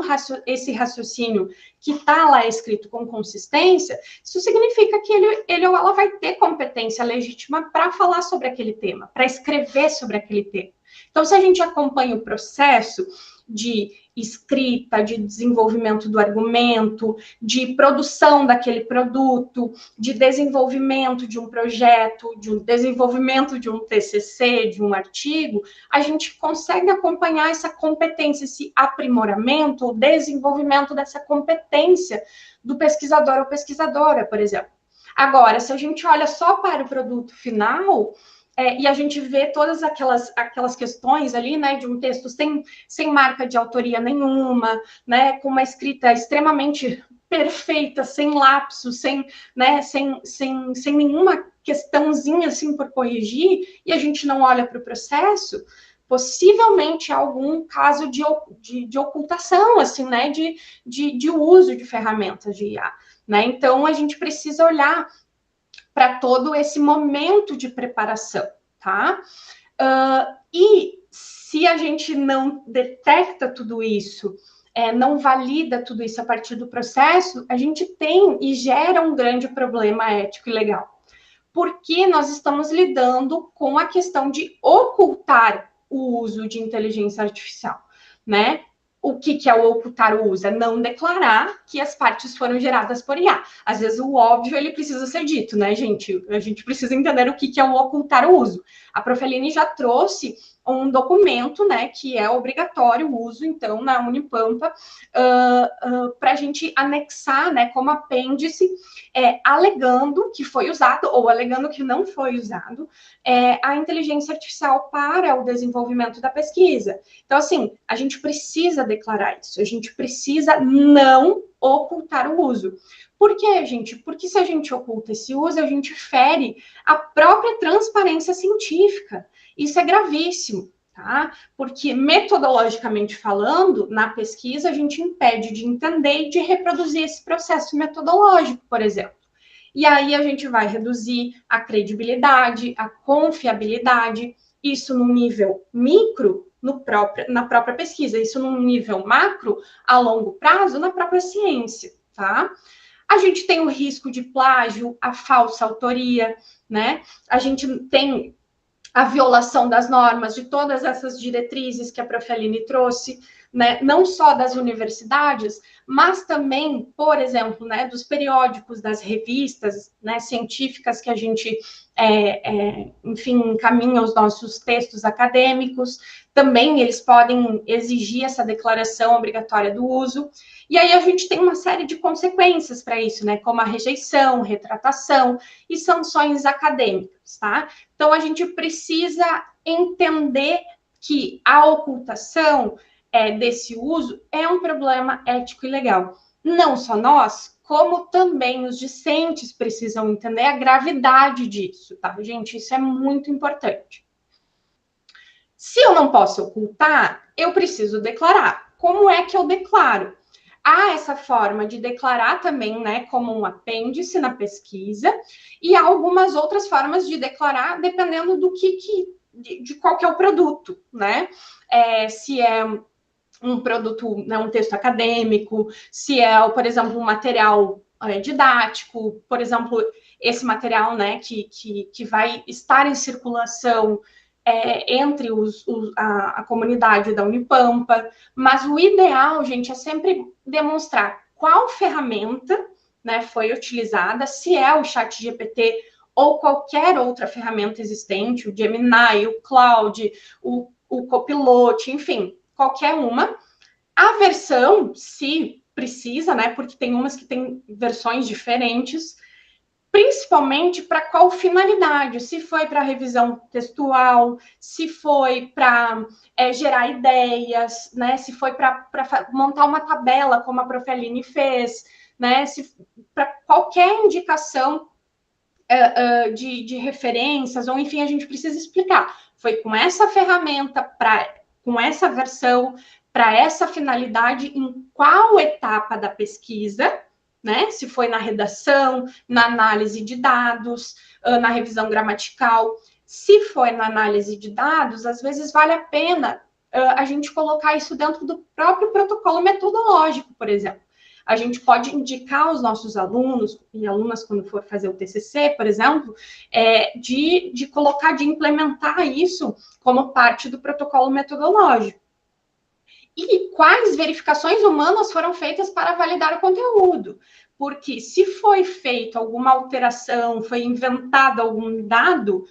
esse raciocínio que está lá escrito com consistência, isso significa que ele ou ela vai ter competência legítima para falar sobre aquele tema, para escrever sobre aquele tema. Então, se a gente acompanha o processo de escrita, de desenvolvimento do argumento, de produção daquele produto, de desenvolvimento de um projeto, de desenvolvimento de um TCC, de um artigo, a gente consegue acompanhar essa competência, esse aprimoramento, o desenvolvimento dessa competência do pesquisador ou pesquisadora, por exemplo. Agora, se a gente olha só para o produto final, e a gente vê todas aquelas questões ali, né, de um texto sem marca de autoria nenhuma, né, com uma escrita extremamente perfeita, sem lapsos, sem nenhuma questãozinha assim por corrigir, e a gente não olha para o processo, possivelmente algum caso de ocultação, assim, né, de uso de ferramentas de IA, né? Então, a gente precisa olhar para todo esse momento de preparação, tá? E se a gente não detecta tudo isso, não valida tudo isso a partir do processo, a gente tem e gera um grande problema ético e legal. Porque nós estamos lidando com a questão de ocultar o uso de inteligência artificial, né? O que é o ocultar o uso? É não declarar que as partes foram geradas por IA. Às vezes o óbvio, ele precisa ser dito, né, gente? A gente precisa entender o que é o ocultar o uso. A Prof. Aline já trouxe um documento, né, que é obrigatório o uso, então, na Unipampa, para a gente anexar, né, como apêndice, alegando que foi usado ou alegando que não foi usado a inteligência artificial para o desenvolvimento da pesquisa. Então, assim, a gente precisa declarar isso, a gente precisa não ocultar o uso. Por quê, gente? Porque se a gente oculta esse uso, a gente fere a própria transparência científica. Isso é gravíssimo, tá? Porque, metodologicamente falando, na pesquisa, a gente impede de entender e de reproduzir esse processo metodológico, por exemplo. E aí a gente vai reduzir a credibilidade, a confiabilidade, isso no nível micro, na própria pesquisa, isso num nível macro, a longo prazo, na própria ciência, tá? A gente tem o risco de plágio, a falsa autoria, né? A gente tem a violação das normas, de todas essas diretrizes que a Prof. Aline trouxe, né, não só das universidades, mas também, por exemplo, né, dos periódicos, das revistas, né, científicas que a gente, enfim, encaminha os nossos textos acadêmicos. Também eles podem exigir essa declaração obrigatória do uso. E aí a gente tem uma série de consequências para isso, né, como a rejeição, retratação e sanções acadêmicas, tá? Então, a gente precisa entender que a ocultação desse uso é um problema ético e legal. Não só nós, como também os discentes precisam entender a gravidade disso, tá, gente? Isso é muito importante. Se eu não posso ocultar, eu preciso declarar. Como é que eu declaro? Há essa forma de declarar também, né, como um apêndice na pesquisa, e há algumas outras formas de declarar, dependendo do de qual que é o produto, né? Se é um produto, né, um texto acadêmico, se é, por exemplo, um material didático, por exemplo, esse material, né, que vai estar em circulação entre a comunidade da Unipampa, mas o ideal, gente, é sempre demonstrar qual ferramenta, né, foi utilizada, se é o ChatGPT ou qualquer outra ferramenta existente, o Gemini, o Claude, o Copilot, enfim, qualquer uma. A versão, se precisa, né, porque tem umas que têm versões diferentes, principalmente para qual finalidade, se foi para revisão textual, se foi para gerar ideias, né, se foi para montar uma tabela, como a Prof. Aline fez, né, para qualquer indicação de referências, ou enfim, a gente precisa explicar. Foi com essa ferramenta, com essa versão, para essa finalidade, em qual etapa da pesquisa, né? Se foi na redação, na análise de dados, na revisão gramatical. Se foi na análise de dados, às vezes vale a pena a gente colocar isso dentro do próprio protocolo metodológico, por exemplo. A gente pode indicar aos nossos alunos e alunas, quando for fazer o TCC, por exemplo, de colocar, de implementar isso como parte do protocolo metodológico. E quais verificações humanas foram feitas para validar o conteúdo? Porque se foi feita alguma alteração, foi inventado algum dado,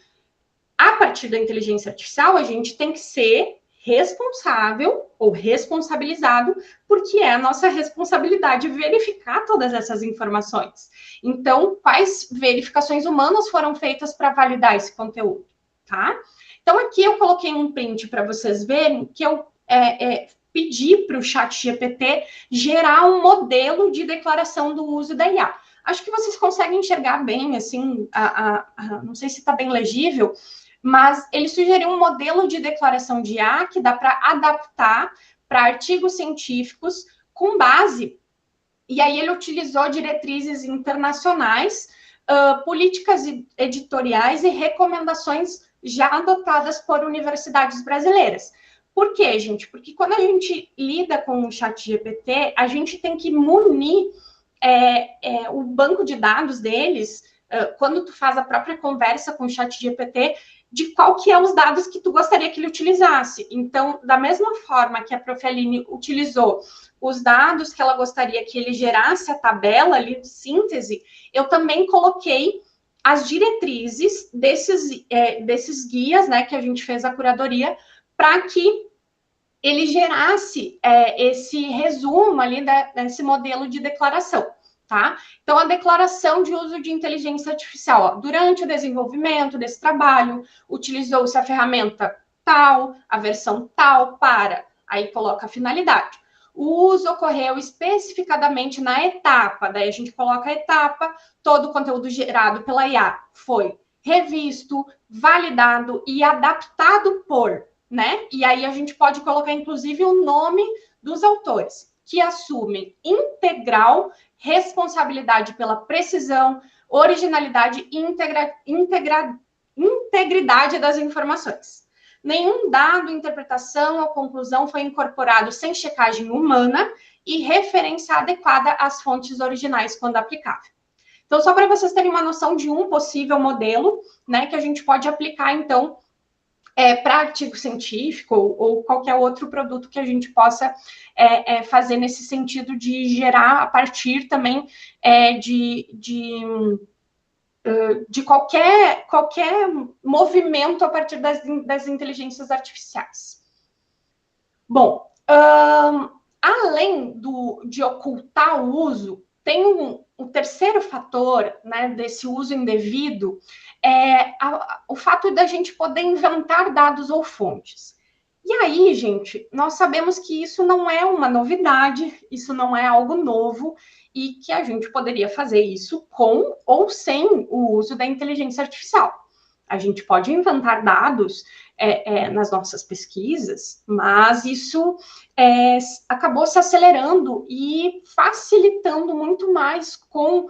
a partir da inteligência artificial, a gente tem que ser responsável ou responsabilizado, porque é a nossa responsabilidade verificar todas essas informações. Então, quais verificações humanas foram feitas para validar esse conteúdo, tá? Então, aqui eu coloquei um print para vocês verem que eu pedir para o ChatGPT gerar um modelo de declaração do uso da IA. Acho que vocês conseguem enxergar bem, assim, não sei se está bem legível, mas ele sugeriu um modelo de declaração de IA que dá para adaptar para artigos científicos com base, e aí ele utilizou diretrizes internacionais, políticas editoriais e recomendações já adotadas por universidades brasileiras. Por quê, gente? Porque quando a gente lida com o ChatGPT, a gente tem que munir o banco de dados deles, quando tu faz a própria conversa com o ChatGPT, de qual que é os dados que tu gostaria que ele utilizasse. Então, da mesma forma que a Prof. Aline utilizou os dados que ela gostaria que ele gerasse a tabela ali de síntese, eu também coloquei as diretrizes desses guias, né, que a gente fez a curadoria, para que ele gerasse esse resumo ali desse modelo de declaração, tá? Então, a declaração de uso de inteligência artificial, ó, durante o desenvolvimento desse trabalho, utilizou-se a ferramenta tal, a versão tal, aí coloca a finalidade. O uso ocorreu especificadamente na etapa, daí a gente coloca a etapa, todo o conteúdo gerado pela IA foi revisto, validado e adaptado por, né? E aí a gente pode colocar, inclusive, o nome dos autores, que assumem integral responsabilidade pela precisão, originalidade e integridade das informações. Nenhum dado, interpretação ou conclusão foi incorporado sem checagem humana e referência adequada às fontes originais quando aplicável. Então, só para vocês terem uma noção de um possível modelo, né, que a gente pode aplicar, então, para artigo científico ou qualquer outro produto que a gente possa fazer nesse sentido de gerar a partir também de qualquer movimento a partir das inteligências artificiais. Bom, além de ocultar o uso, tem um terceiro fator, né, desse uso indevido, o fato da gente poder inventar dados ou fontes. E aí, gente, nós sabemos que isso não é uma novidade, isso não é algo novo, e que a gente poderia fazer isso com ou sem o uso da inteligência artificial. A gente pode inventar dados nas nossas pesquisas, mas isso acabou se acelerando e facilitando muito mais com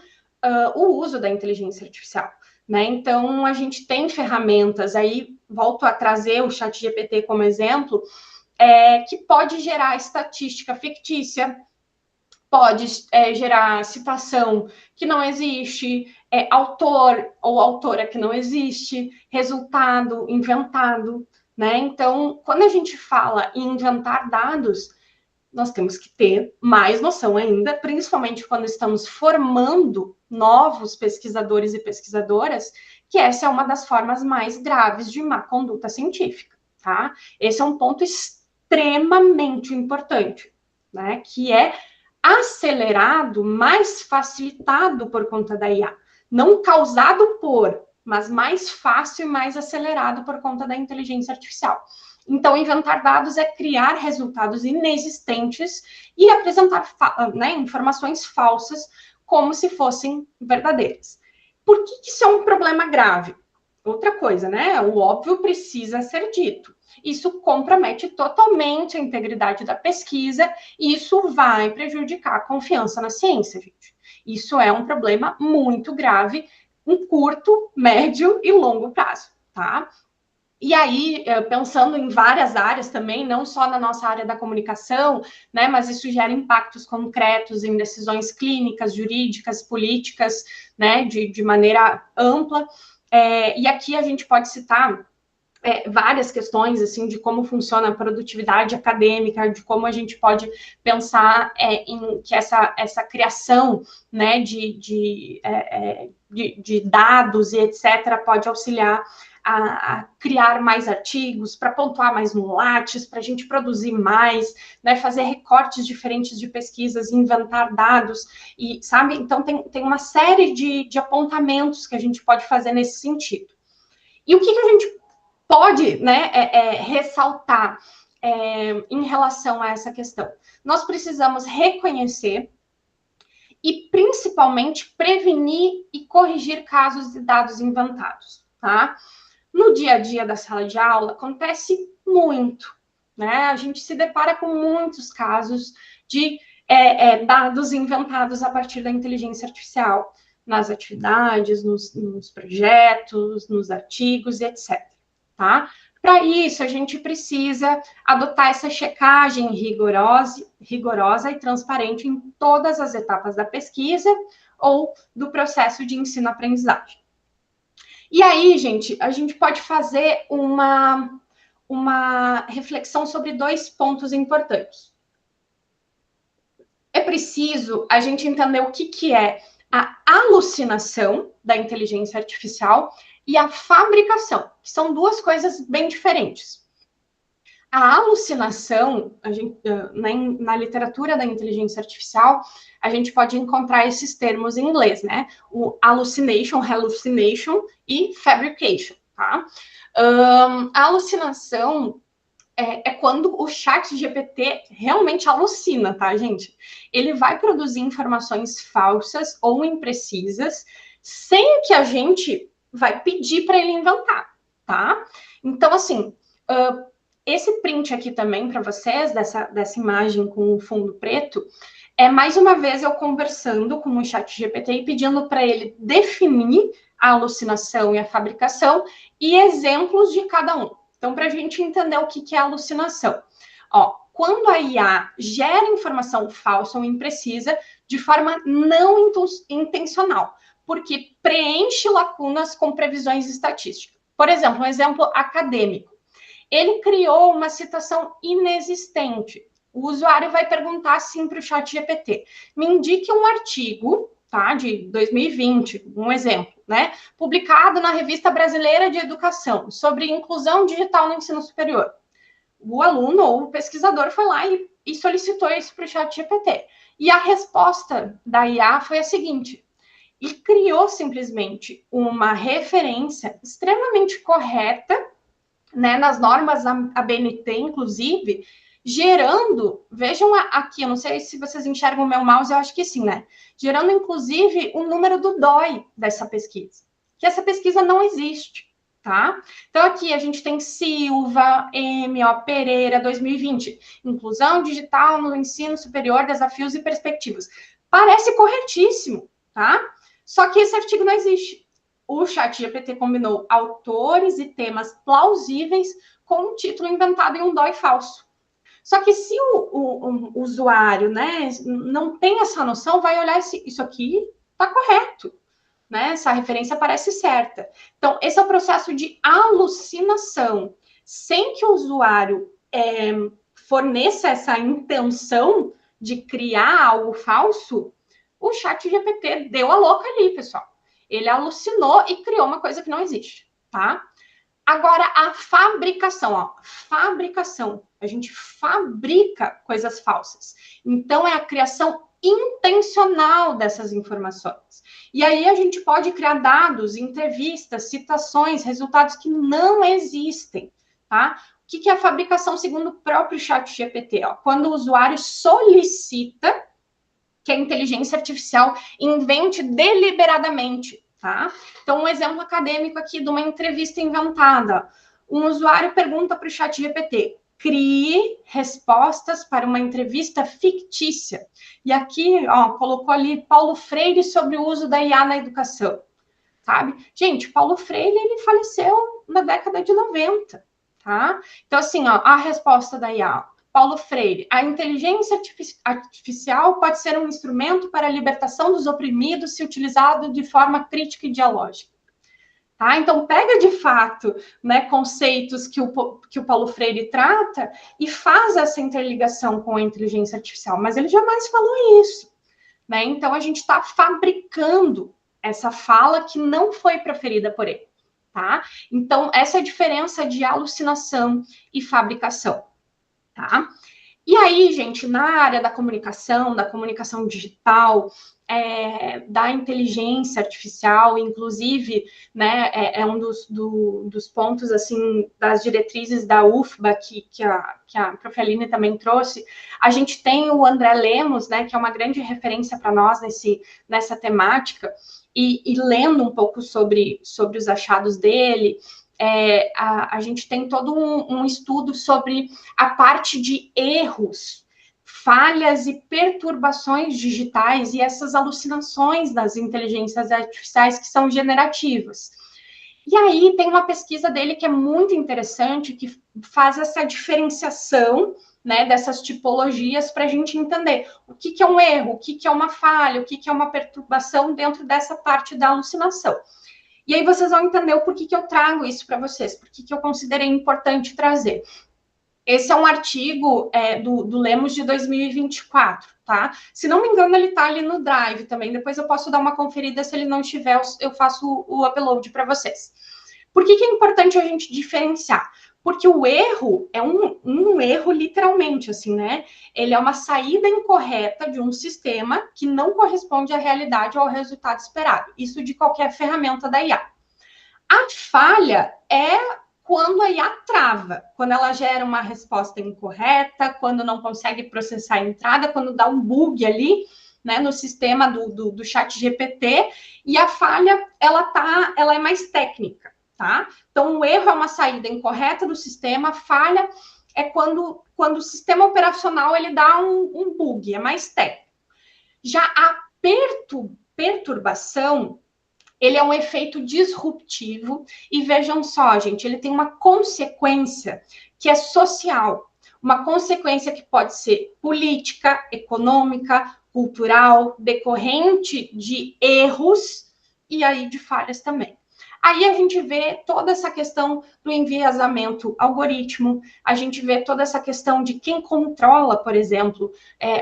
o uso da inteligência artificial, né? Então, a gente tem ferramentas, aí volto a trazer o ChatGPT como exemplo, que pode gerar estatística fictícia, pode gerar citação que não existe, autor ou autora que não existe, resultado inventado, né? Então, quando a gente fala em inventar dados, nós temos que ter mais noção ainda, principalmente quando estamos formando novos pesquisadores e pesquisadoras, que essa é uma das formas mais graves de má conduta científica, tá? Esse é um ponto extremamente importante, né? Que é acelerado, mais facilitado por conta da IA. Não causado por, mas mais fácil e mais acelerado por conta da inteligência artificial. Então, inventar dados é criar resultados inexistentes e apresentar informações falsas como se fossem verdadeiras. Por que isso é um problema grave? Outra coisa, né? O óbvio precisa ser dito. Isso compromete totalmente a integridade da pesquisa e isso vai prejudicar a confiança na ciência, gente. Isso é um problema muito grave em curto, médio e longo prazo, tá? E aí, pensando em várias áreas também, não só na nossa área da comunicação, né, mas isso gera impactos concretos em decisões clínicas, jurídicas, políticas, né, de maneira ampla. E aqui a gente pode citar várias questões, assim, de como funciona a produtividade acadêmica, de como a gente pode pensar em que essa criação, né, de dados e etc., pode auxiliar a criar mais artigos, para pontuar mais no Lattes, para a gente produzir mais, né, fazer recortes diferentes de pesquisas, inventar dados, e, sabe? Então, tem uma série de apontamentos que a gente pode fazer nesse sentido. E o que a gente pode, né, ressaltar em relação a essa questão? Nós precisamos reconhecer e, principalmente, prevenir e corrigir casos de dados inventados, tá? No dia a dia da sala de aula, acontece muito, né? A gente se depara com muitos casos de dados inventados a partir da inteligência artificial, nas atividades, nos projetos, nos artigos e etc. Tá? Para isso, a gente precisa adotar essa checagem rigorosa e transparente em todas as etapas da pesquisa ou do processo de ensino-aprendizagem. E aí, gente, a gente pode fazer uma reflexão sobre 2 pontos importantes. É preciso a gente entender o que é a alucinação da inteligência artificial e a fabricação, que são 2 coisas bem diferentes. A alucinação, na literatura da inteligência artificial, a gente pode encontrar esses termos em inglês, né? O hallucination e fabrication, tá? A alucinação é quando o chat GPT realmente alucina, tá, gente? Ele vai produzir informações falsas ou imprecisas sem que a gente vai pedir para ele inventar, tá? Então, assim, esse print aqui também para vocês, dessa imagem com o fundo preto, é mais uma vez eu conversando com o chat GPT e pedindo para ele definir a alucinação e a fabricação e exemplos de cada um. Então, para a gente entender o que é alucinação. Ó, quando a IA gera informação falsa ou imprecisa de forma não intencional, porque preenche lacunas com previsões estatísticas. Por exemplo, um exemplo acadêmico. Ele criou uma citação inexistente. O usuário vai perguntar assim para o chat GPT. Me indique um artigo, tá, de 2020, um exemplo, né, publicado na Revista Brasileira de Educação, sobre inclusão digital no ensino superior. O aluno ou o pesquisador foi lá e solicitou isso para o chat GPT. E a resposta da IA foi a seguinte: e criou simplesmente uma referência extremamente correta, né, nas normas ABNT, inclusive, gerando, vejam aqui, eu não sei se vocês enxergam o meu mouse, eu acho que sim, né? Gerando, inclusive, o número do DOI dessa pesquisa, que essa pesquisa não existe, tá? Então, aqui a gente tem Silva, M.O. Pereira, 2020, Inclusão Digital no Ensino Superior, Desafios e Perspectivas. Parece corretíssimo, tá? Só que esse artigo não existe. O ChatGPT combinou autores e temas plausíveis com um título inventado em um DOI falso. Só que se o usuário, né, não tem essa noção, vai olhar isso aqui está correto, né? Essa referência parece certa. Então, esse é o processo de alucinação. Sem que o usuário forneça essa intenção de criar algo falso, o ChatGPT deu a louca ali, pessoal. Ele alucinou e criou uma coisa que não existe, tá? Agora, a fabricação, ó. Fabricação. A gente fabrica coisas falsas. Então, é a criação intencional dessas informações. E aí, a gente pode criar dados, entrevistas, citações, resultados que não existem, tá? O que é a fabricação segundo o próprio ChatGPT? Quando o usuário solicita que a inteligência artificial invente deliberadamente, tá? Então, um exemplo acadêmico aqui de uma entrevista inventada. Um usuário pergunta para o ChatGPT: crie respostas para uma entrevista fictícia. E aqui, ó, colocou ali Paulo Freire sobre o uso da IA na educação, sabe? Gente, Paulo Freire, ele faleceu na década de 90, tá? Então, assim, ó, a resposta da IA: Paulo Freire, a inteligência artificial pode ser um instrumento para a libertação dos oprimidos se utilizado de forma crítica e dialógica. Tá? Então, pega de fato, né, conceitos que o Paulo Freire trata e faz essa interligação com a inteligência artificial, mas ele jamais falou isso, né? Então, a gente está fabricando essa fala que não foi proferida por ele, tá? Então, essa é a diferença de alucinação e fabricação. Tá? E aí, gente, na área da comunicação digital, da inteligência artificial, inclusive, né, é um dos pontos, assim, das diretrizes da UFBA, que a Prof. Aline também trouxe. A gente tem o André Lemos, né, que é uma grande referência para nós nessa temática, e lendo um pouco sobre os achados dele, A gente tem todo um estudo sobre a parte de erros, falhas e perturbações digitais e essas alucinações das inteligências artificiais que são generativas. E aí tem uma pesquisa dele que é muito interessante, que faz essa diferenciação, né, dessas tipologias para a gente entender o que é um erro, o que é uma falha, o que é uma perturbação dentro dessa parte da alucinação. E aí vocês vão entender o porquê que eu trago isso para vocês, porquê que eu considerei importante trazer. Esse é um artigo do Lemos de 2024, tá? Se não me engano, ele está ali no Drive também. Depois eu posso dar uma conferida, se ele não estiver, eu faço o upload para vocês. Por que é importante a gente diferenciar? Porque o erro é um erro literalmente, assim, né? Ele é uma saída incorreta de um sistema que não corresponde à realidade ou ao resultado esperado. Isso de qualquer ferramenta da IA. A falha é quando a IA trava, quando ela gera uma resposta incorreta, quando não consegue processar a entrada, quando dá um bug ali, né, no sistema do ChatGPT, e a falha, ela é mais técnica, tá? Então, o erro é uma saída incorreta do sistema, a falha é quando o sistema operacional, ele dá um bug, é mais técnico. Já a perturbação, ele é um efeito disruptivo, e vejam só, gente, ele tem uma consequência que é social, uma consequência que pode ser política, econômica, cultural, decorrente de erros e aí de falhas também. Aí a gente vê toda essa questão do enviesamento algoritmo, a gente vê toda essa questão de quem controla, por exemplo,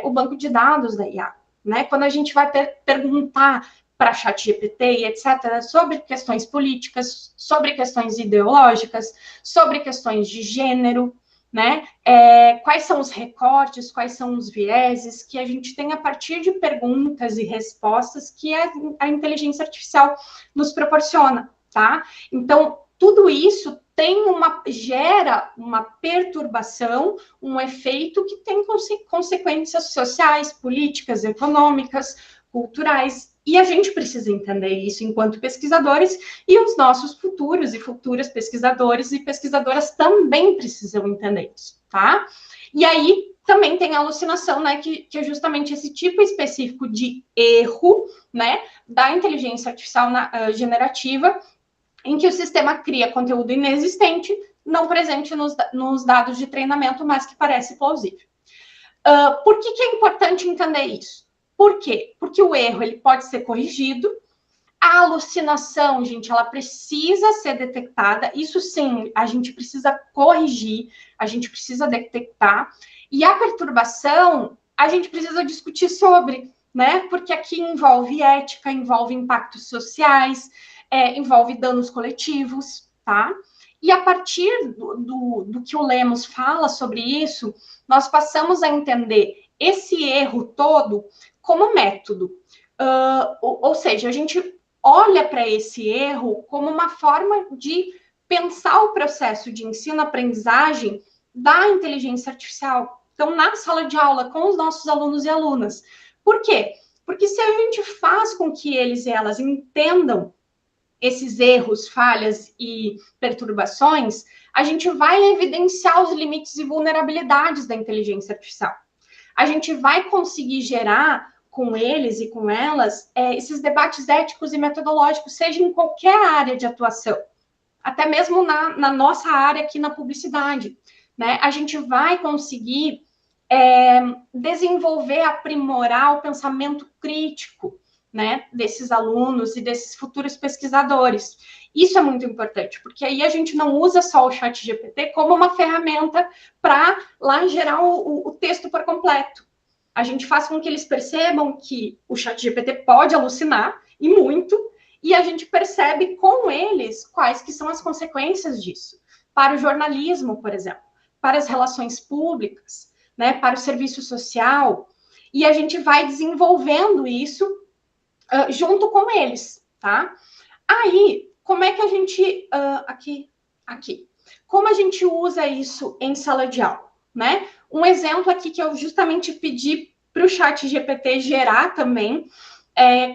o banco de dados da IA, né? Quando a gente vai perguntar para ChatGPT e etc., sobre questões políticas, sobre questões ideológicas, sobre questões de gênero, né? Quais são os recortes, quais são os vieses que a gente tem a partir de perguntas e respostas que a inteligência artificial nos proporciona, tá? Então, tudo isso gera uma perturbação, um efeito que tem consequências sociais, políticas, econômicas, culturais, e a gente precisa entender isso enquanto pesquisadores, e os nossos futuros e futuras pesquisadores e pesquisadoras também precisam entender isso, tá? E aí também tem a alucinação, né, que é justamente esse tipo específico de erro, né, da inteligência artificial generativa, em que o sistema cria conteúdo inexistente, não presente nos dados de treinamento, mas que parece plausível. Por que é importante entender isso? Por quê? Porque o erro, ele pode ser corrigido. A alucinação, gente, ela precisa ser detectada. Isso sim, a gente precisa corrigir, a gente precisa detectar. E a perturbação, a gente precisa discutir sobre, né? Porque aqui envolve ética, envolve impactos sociais, envolve danos coletivos, tá? E a partir do que o Lemos fala sobre isso, nós passamos a entender esse erro todo como método. Ou seja, a gente olha para esse erro como uma forma de pensar o processo de ensino-aprendizagem da inteligência artificial. Então, na sala de aula, com os nossos alunos e alunas. Por quê? Porque se a gente faz com que eles e elas entendam esses erros, falhas e perturbações, a gente vai evidenciar os limites e vulnerabilidades da inteligência artificial. A gente vai conseguir gerar com eles e com elas esses debates éticos e metodológicos, seja em qualquer área de atuação, até mesmo na nossa área aqui na publicidade, né? A gente vai conseguir desenvolver, aprimorar o pensamento crítico, né, desses alunos e desses futuros pesquisadores. Isso é muito importante, porque aí a gente não usa só o ChatGPT como uma ferramenta para lá gerar o texto por completo. A gente faz com que eles percebam que o ChatGPT pode alucinar, e muito, e a gente percebe com eles quais que são as consequências disso. Para o jornalismo, por exemplo, para as relações públicas, né, para o serviço social, e a gente vai desenvolvendo isso junto com eles, tá? Aí, como é que a gente... aqui. Como a gente usa isso em sala de aula, né? Um exemplo aqui que eu justamente pedi para o ChatGPT gerar também,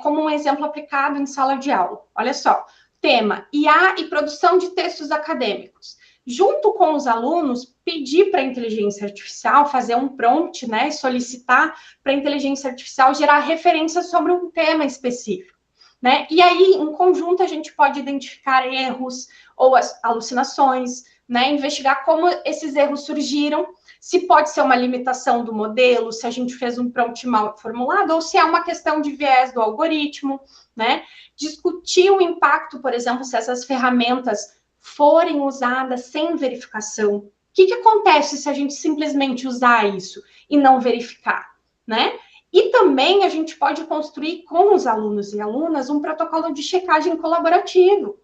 como um exemplo aplicado em sala de aula. Olha só, tema IA e produção de textos acadêmicos. Junto com os alunos, pedir para a inteligência artificial fazer um prompt, né, e solicitar para a inteligência artificial gerar referências sobre um tema específico, né? E aí, em conjunto, a gente pode identificar erros ou as alucinações, né, investigar como esses erros surgiram, se pode ser uma limitação do modelo, se a gente fez um prompt mal formulado, ou se é uma questão de viés do algoritmo, né? Discutir o impacto, por exemplo, se essas ferramentas forem usadas sem verificação. O que acontece se a gente simplesmente usar isso e não verificar, né? E também a gente pode construir com os alunos e alunas um protocolo de checagem colaborativo.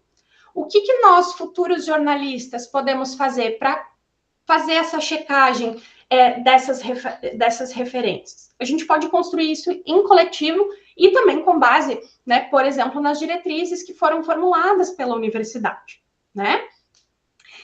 O que nós, futuros jornalistas, podemos fazer para fazer essa checagem dessas referências? A gente pode construir isso em coletivo e também com base, né, por exemplo, nas diretrizes que foram formuladas pela universidade, né?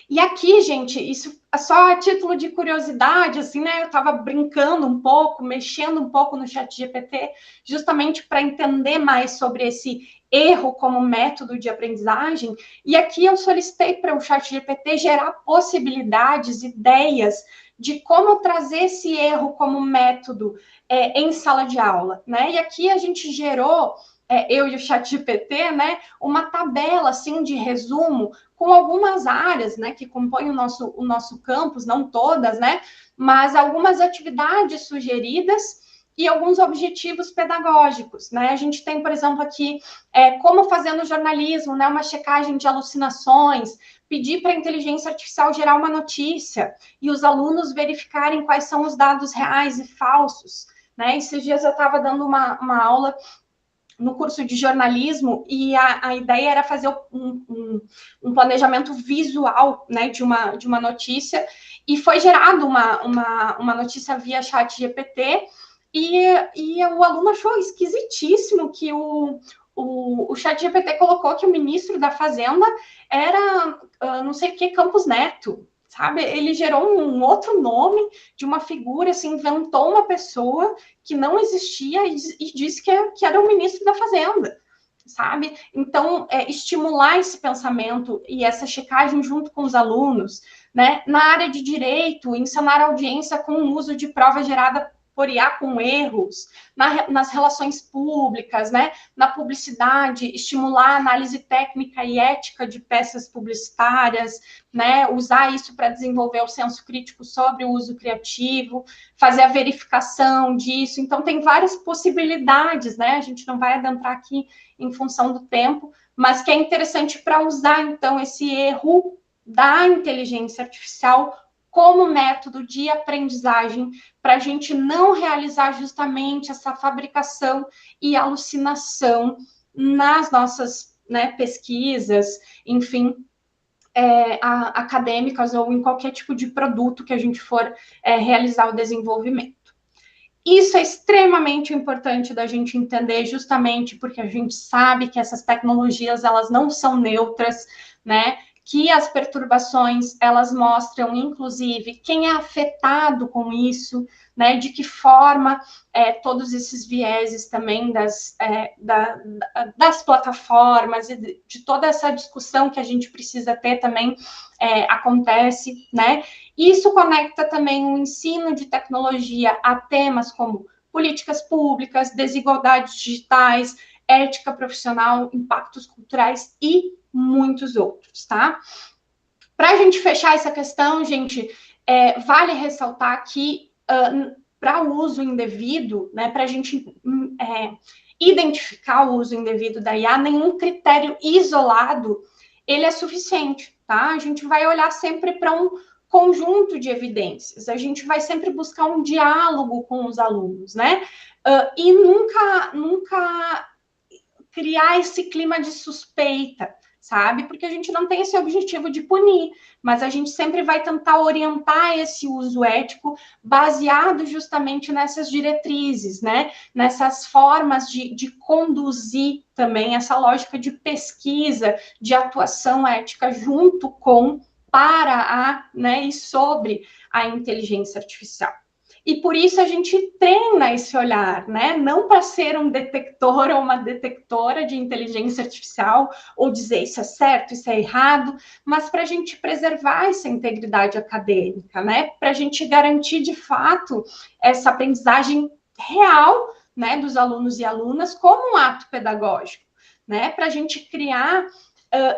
E aqui, gente, isso é só a título de curiosidade, assim, né? Eu estava brincando um pouco, mexendo um pouco no ChatGPT, justamente para entender mais sobre esse erro como método de aprendizagem. E aqui eu solicitei para o ChatGPT gerar possibilidades, ideias de como trazer esse erro como método em sala de aula, né? E aqui a gente gerou, eu e o ChatGPT, né, uma tabela, assim, de resumo com algumas áreas, né, que compõem o nosso campus, não todas, né, mas algumas atividades sugeridas e alguns objetivos pedagógicos, né? A gente tem, por exemplo, aqui como fazer no jornalismo, né, uma checagem de alucinações, pedir para a inteligência artificial gerar uma notícia e os alunos verificarem quais são os dados reais e falsos, né? Esses dias eu estava dando uma aula no curso de jornalismo e a ideia era fazer um planejamento visual, né, de uma notícia, e foi gerado uma notícia via ChatGPT e o aluno achou esquisitíssimo que o ChatGPT colocou que o ministro da Fazenda era, não sei o que, Campos Neto, sabe? Ele gerou um outro nome de uma figura, assim, inventou uma pessoa que não existia e disse que era o ministro da Fazenda, sabe? Então, estimular esse pensamento e essa checagem junto com os alunos, né? Na área de direito, ensinar a audiência com o uso de prova gerada por IA com erros, nas relações públicas, né? Na publicidade, estimular a análise técnica e ética de peças publicitárias, né? Usar isso para desenvolver o senso crítico sobre o uso criativo, fazer a verificação disso. Então, tem várias possibilidades, né? A gente não vai adentrar aqui em função do tempo, mas que é interessante para usar, então, esse erro da inteligência artificial como método de aprendizagem, para a gente não realizar justamente essa fabricação e alucinação nas nossas, né, pesquisas, enfim, acadêmicas ou em qualquer tipo de produto que a gente for realizar o desenvolvimento. Isso é extremamente importante da gente entender, justamente porque a gente sabe que essas tecnologias, elas não são neutras, né? Que as perturbações, elas mostram, inclusive, quem é afetado com isso, né? De que forma todos esses vieses também das plataformas e de toda essa discussão que a gente precisa ter também acontece, né? Isso conecta também o ensino de tecnologia a temas como políticas públicas, desigualdades digitais, ética profissional, impactos culturais e muitos outros, tá? Para a gente fechar essa questão, gente, vale ressaltar que para o uso indevido, né, para a gente identificar o uso indevido da IA, nenhum critério isolado ele é suficiente, tá? A gente vai olhar sempre para um conjunto de evidências, a gente vai sempre buscar um diálogo com os alunos, né? E nunca criar esse clima de suspeita, sabe? Porque a gente não tem esse objetivo de punir, mas a gente sempre vai tentar orientar esse uso ético baseado justamente nessas diretrizes, né? Nessas formas de conduzir também essa lógica de pesquisa, de atuação ética junto com, para a, né, e sobre a inteligência artificial. E por isso a gente treina esse olhar, né? Não para ser um detector ou uma detectora de inteligência artificial, ou dizer isso é certo, isso é errado, mas para a gente preservar essa integridade acadêmica, né? Para a gente garantir, de fato, essa aprendizagem real, né, dos alunos e alunas como um ato pedagógico, né? Para a gente criar,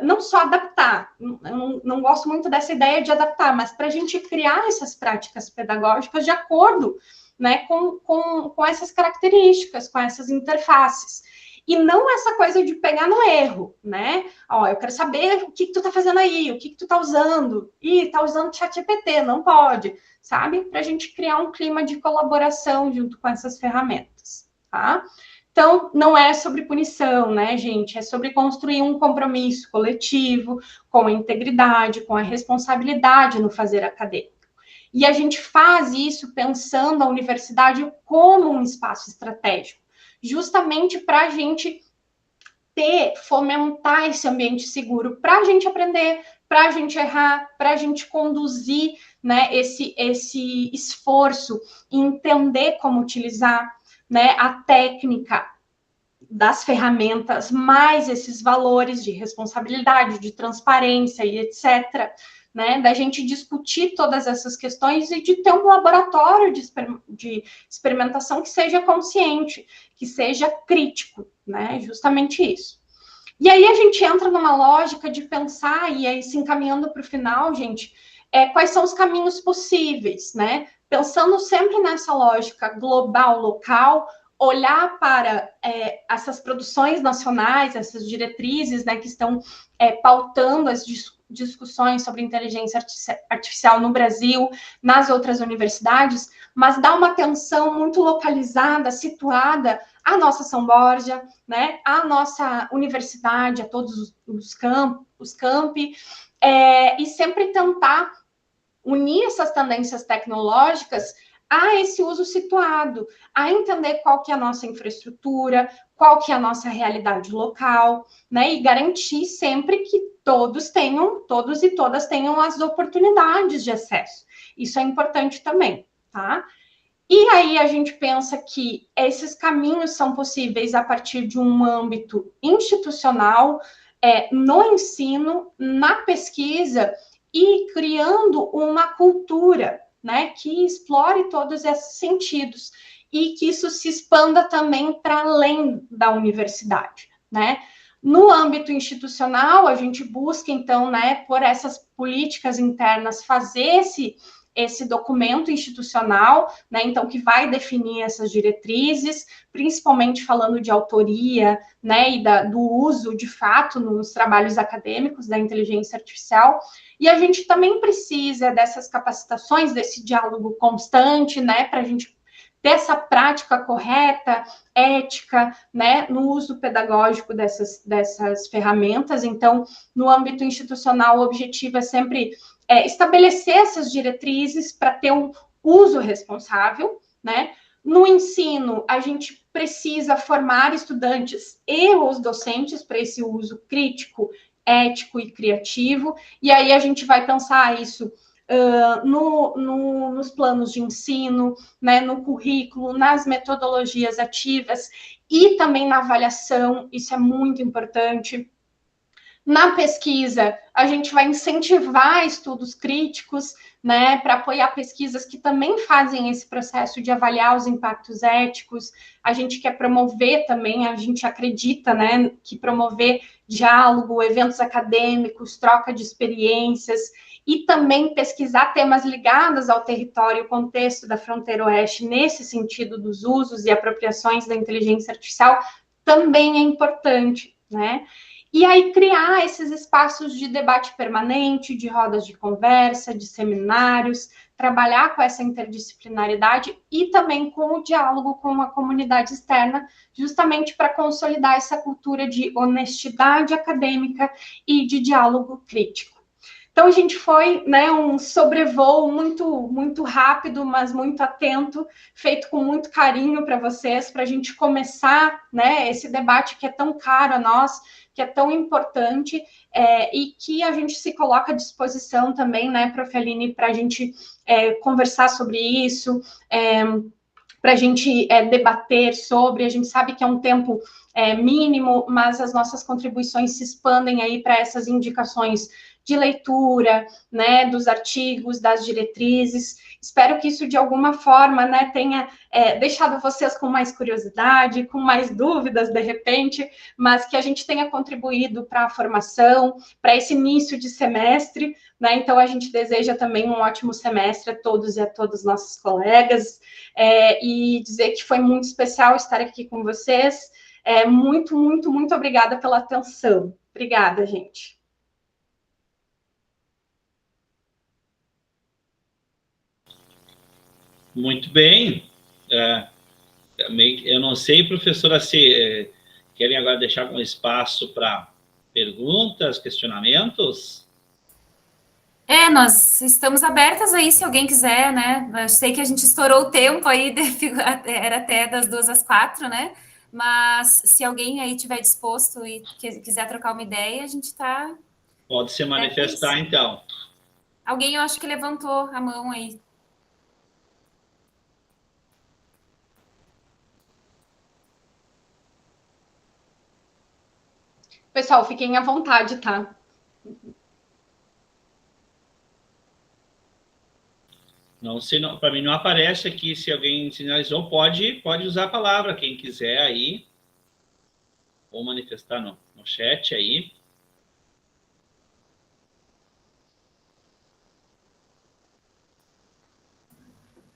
não só adaptar, eu não gosto muito dessa ideia de adaptar, mas para a gente criar essas práticas pedagógicas de acordo, né, com essas características, com essas interfaces. E não essa coisa de pegar no erro, né? Ó, eu quero saber o que tu tá fazendo aí, o que tu tá usando. Ih, tá usando ChatGPT, não pode, sabe? Para a gente criar um clima de colaboração junto com essas ferramentas, tá? Então, não é sobre punição, né, gente? É sobre construir um compromisso coletivo, com a integridade, com a responsabilidade no fazer acadêmico. E a gente faz isso pensando a universidade como um espaço estratégico, justamente para a gente fomentar esse ambiente seguro, para a gente aprender, para a gente errar, para a gente conduzir, né, esse esforço e entender como utilizar, né, a técnica das ferramentas, mais esses valores de responsabilidade, de transparência e etc., né, da gente discutir todas essas questões e de ter um laboratório de experimentação que seja consciente, que seja crítico, né, justamente isso. E aí a gente entra numa lógica de pensar, e aí se encaminhando para o final, gente, quais são os caminhos possíveis, né? Pensando sempre nessa lógica global, local, olhar para essas produções nacionais, essas diretrizes, né, que estão pautando as discussões sobre inteligência artificial no Brasil, nas outras universidades, mas dar uma atenção muito localizada, situada à nossa São Borja, né, à nossa universidade, a todos os campi, e sempre tentar unir essas tendências tecnológicas a esse uso situado, a entender qual que é a nossa infraestrutura, qual que é a nossa realidade local, né, e garantir sempre que todos e todas tenham as oportunidades de acesso. Isso é importante também, tá? E aí a gente pensa que esses caminhos são possíveis a partir de um âmbito institucional, no ensino, na pesquisa e criando uma cultura, né, que explore todos esses sentidos e que isso se expanda também para além da universidade, né? No âmbito institucional, a gente busca, então, né, por essas políticas internas, fazer esse documento institucional, né, então, que vai definir essas diretrizes, principalmente falando de autoria, né, e do uso, de fato, nos trabalhos acadêmicos da inteligência artificial. E a gente também precisa dessas capacitações, desse diálogo constante, né, para a gente ter essa prática correta, ética, né, no uso pedagógico dessas ferramentas. Então, no âmbito institucional, o objetivo é sempre estabelecer essas diretrizes para ter um uso responsável, né? No ensino, a gente precisa formar estudantes e os docentes para esse uso crítico, ético e criativo, e aí a gente vai pensar isso nos planos de ensino, né, no currículo, nas metodologias ativas e também na avaliação, isso é muito importante. Na pesquisa, a gente vai incentivar estudos críticos, né, para apoiar pesquisas que também fazem esse processo de avaliar os impactos éticos. A gente quer promover também, a gente acredita, né, que promover diálogo, eventos acadêmicos, troca de experiências e também pesquisar temas ligados ao território e contexto da fronteira oeste, nesse sentido dos usos e apropriações da inteligência artificial, também é importante, né? E aí criar esses espaços de debate permanente, de rodas de conversa, de seminários, trabalhar com essa interdisciplinaridade e também com o diálogo com a comunidade externa, justamente para consolidar essa cultura de honestidade acadêmica e de diálogo crítico. Então, a gente foi, né, um sobrevoo muito rápido, mas muito atento, feito com muito carinho para vocês, para a gente começar, né, esse debate que é tão caro a nós, que é tão importante, e que a gente se coloca à disposição também, né, Prof. Aline, para a gente conversar sobre isso, para a gente debater sobre. A gente sabe que é um tempo mínimo, mas as nossas contribuições se expandem aí para essas indicações de leitura, né, dos artigos, das diretrizes. Espero que isso, de alguma forma, né, tenha deixado vocês com mais curiosidade, com mais dúvidas, de repente, mas que a gente tenha contribuído para a formação, para esse início de semestre, né? Então, a gente deseja também um ótimo semestre a todos e a todas nossos colegas, e dizer que foi muito especial estar aqui com vocês. Muito obrigada pela atenção. Obrigada, gente. Muito bem. Eu não sei, professora, se querem agora deixar algum espaço para perguntas, questionamentos? Nós estamos abertas aí, se alguém quiser, né? Eu sei que a gente estourou o tempo aí, era até das 2 às 4, né? Mas se alguém aí estiver disposto e quiser trocar uma ideia, a gente está... Pode se manifestar, então. Alguém, eu acho que levantou a mão aí. Pessoal, fiquem à vontade, tá? Não sei, para mim não aparece aqui. Se alguém sinalizou, pode usar a palavra, quem quiser aí, ou manifestar no chat aí.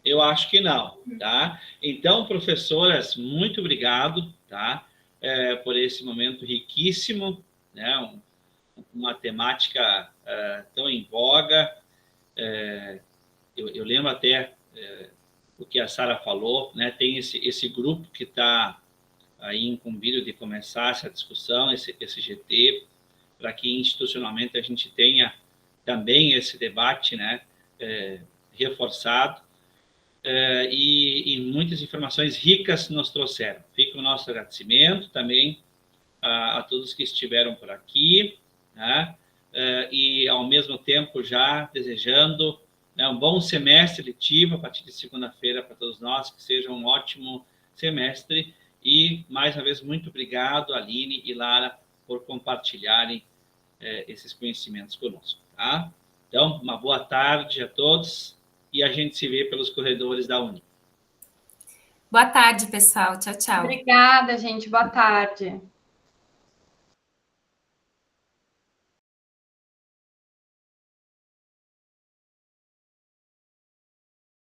Eu acho que não, tá? Então, professoras, muito obrigado, tá? Por esse momento riquíssimo, né? Uma temática tão em voga. Eu lembro até o que a Sara falou, né? Tem esse grupo que está aí incumbido de começar essa discussão, esse GT, para que institucionalmente a gente tenha também esse debate, né? Reforçado. E muitas informações ricas nos trouxeram. Fica o nosso agradecimento também a todos que estiveram por aqui, né? E, ao mesmo tempo, já desejando, né, um bom semestre letivo a partir de segunda-feira para todos nós, que seja um ótimo semestre. E, mais uma vez, muito obrigado, Aline e Lara, por compartilharem esses conhecimentos conosco. Tá? Então, uma boa tarde a todos e a gente se vê pelos corredores da Uni. Boa tarde, pessoal. Tchau, tchau. Obrigada, gente. Boa tarde.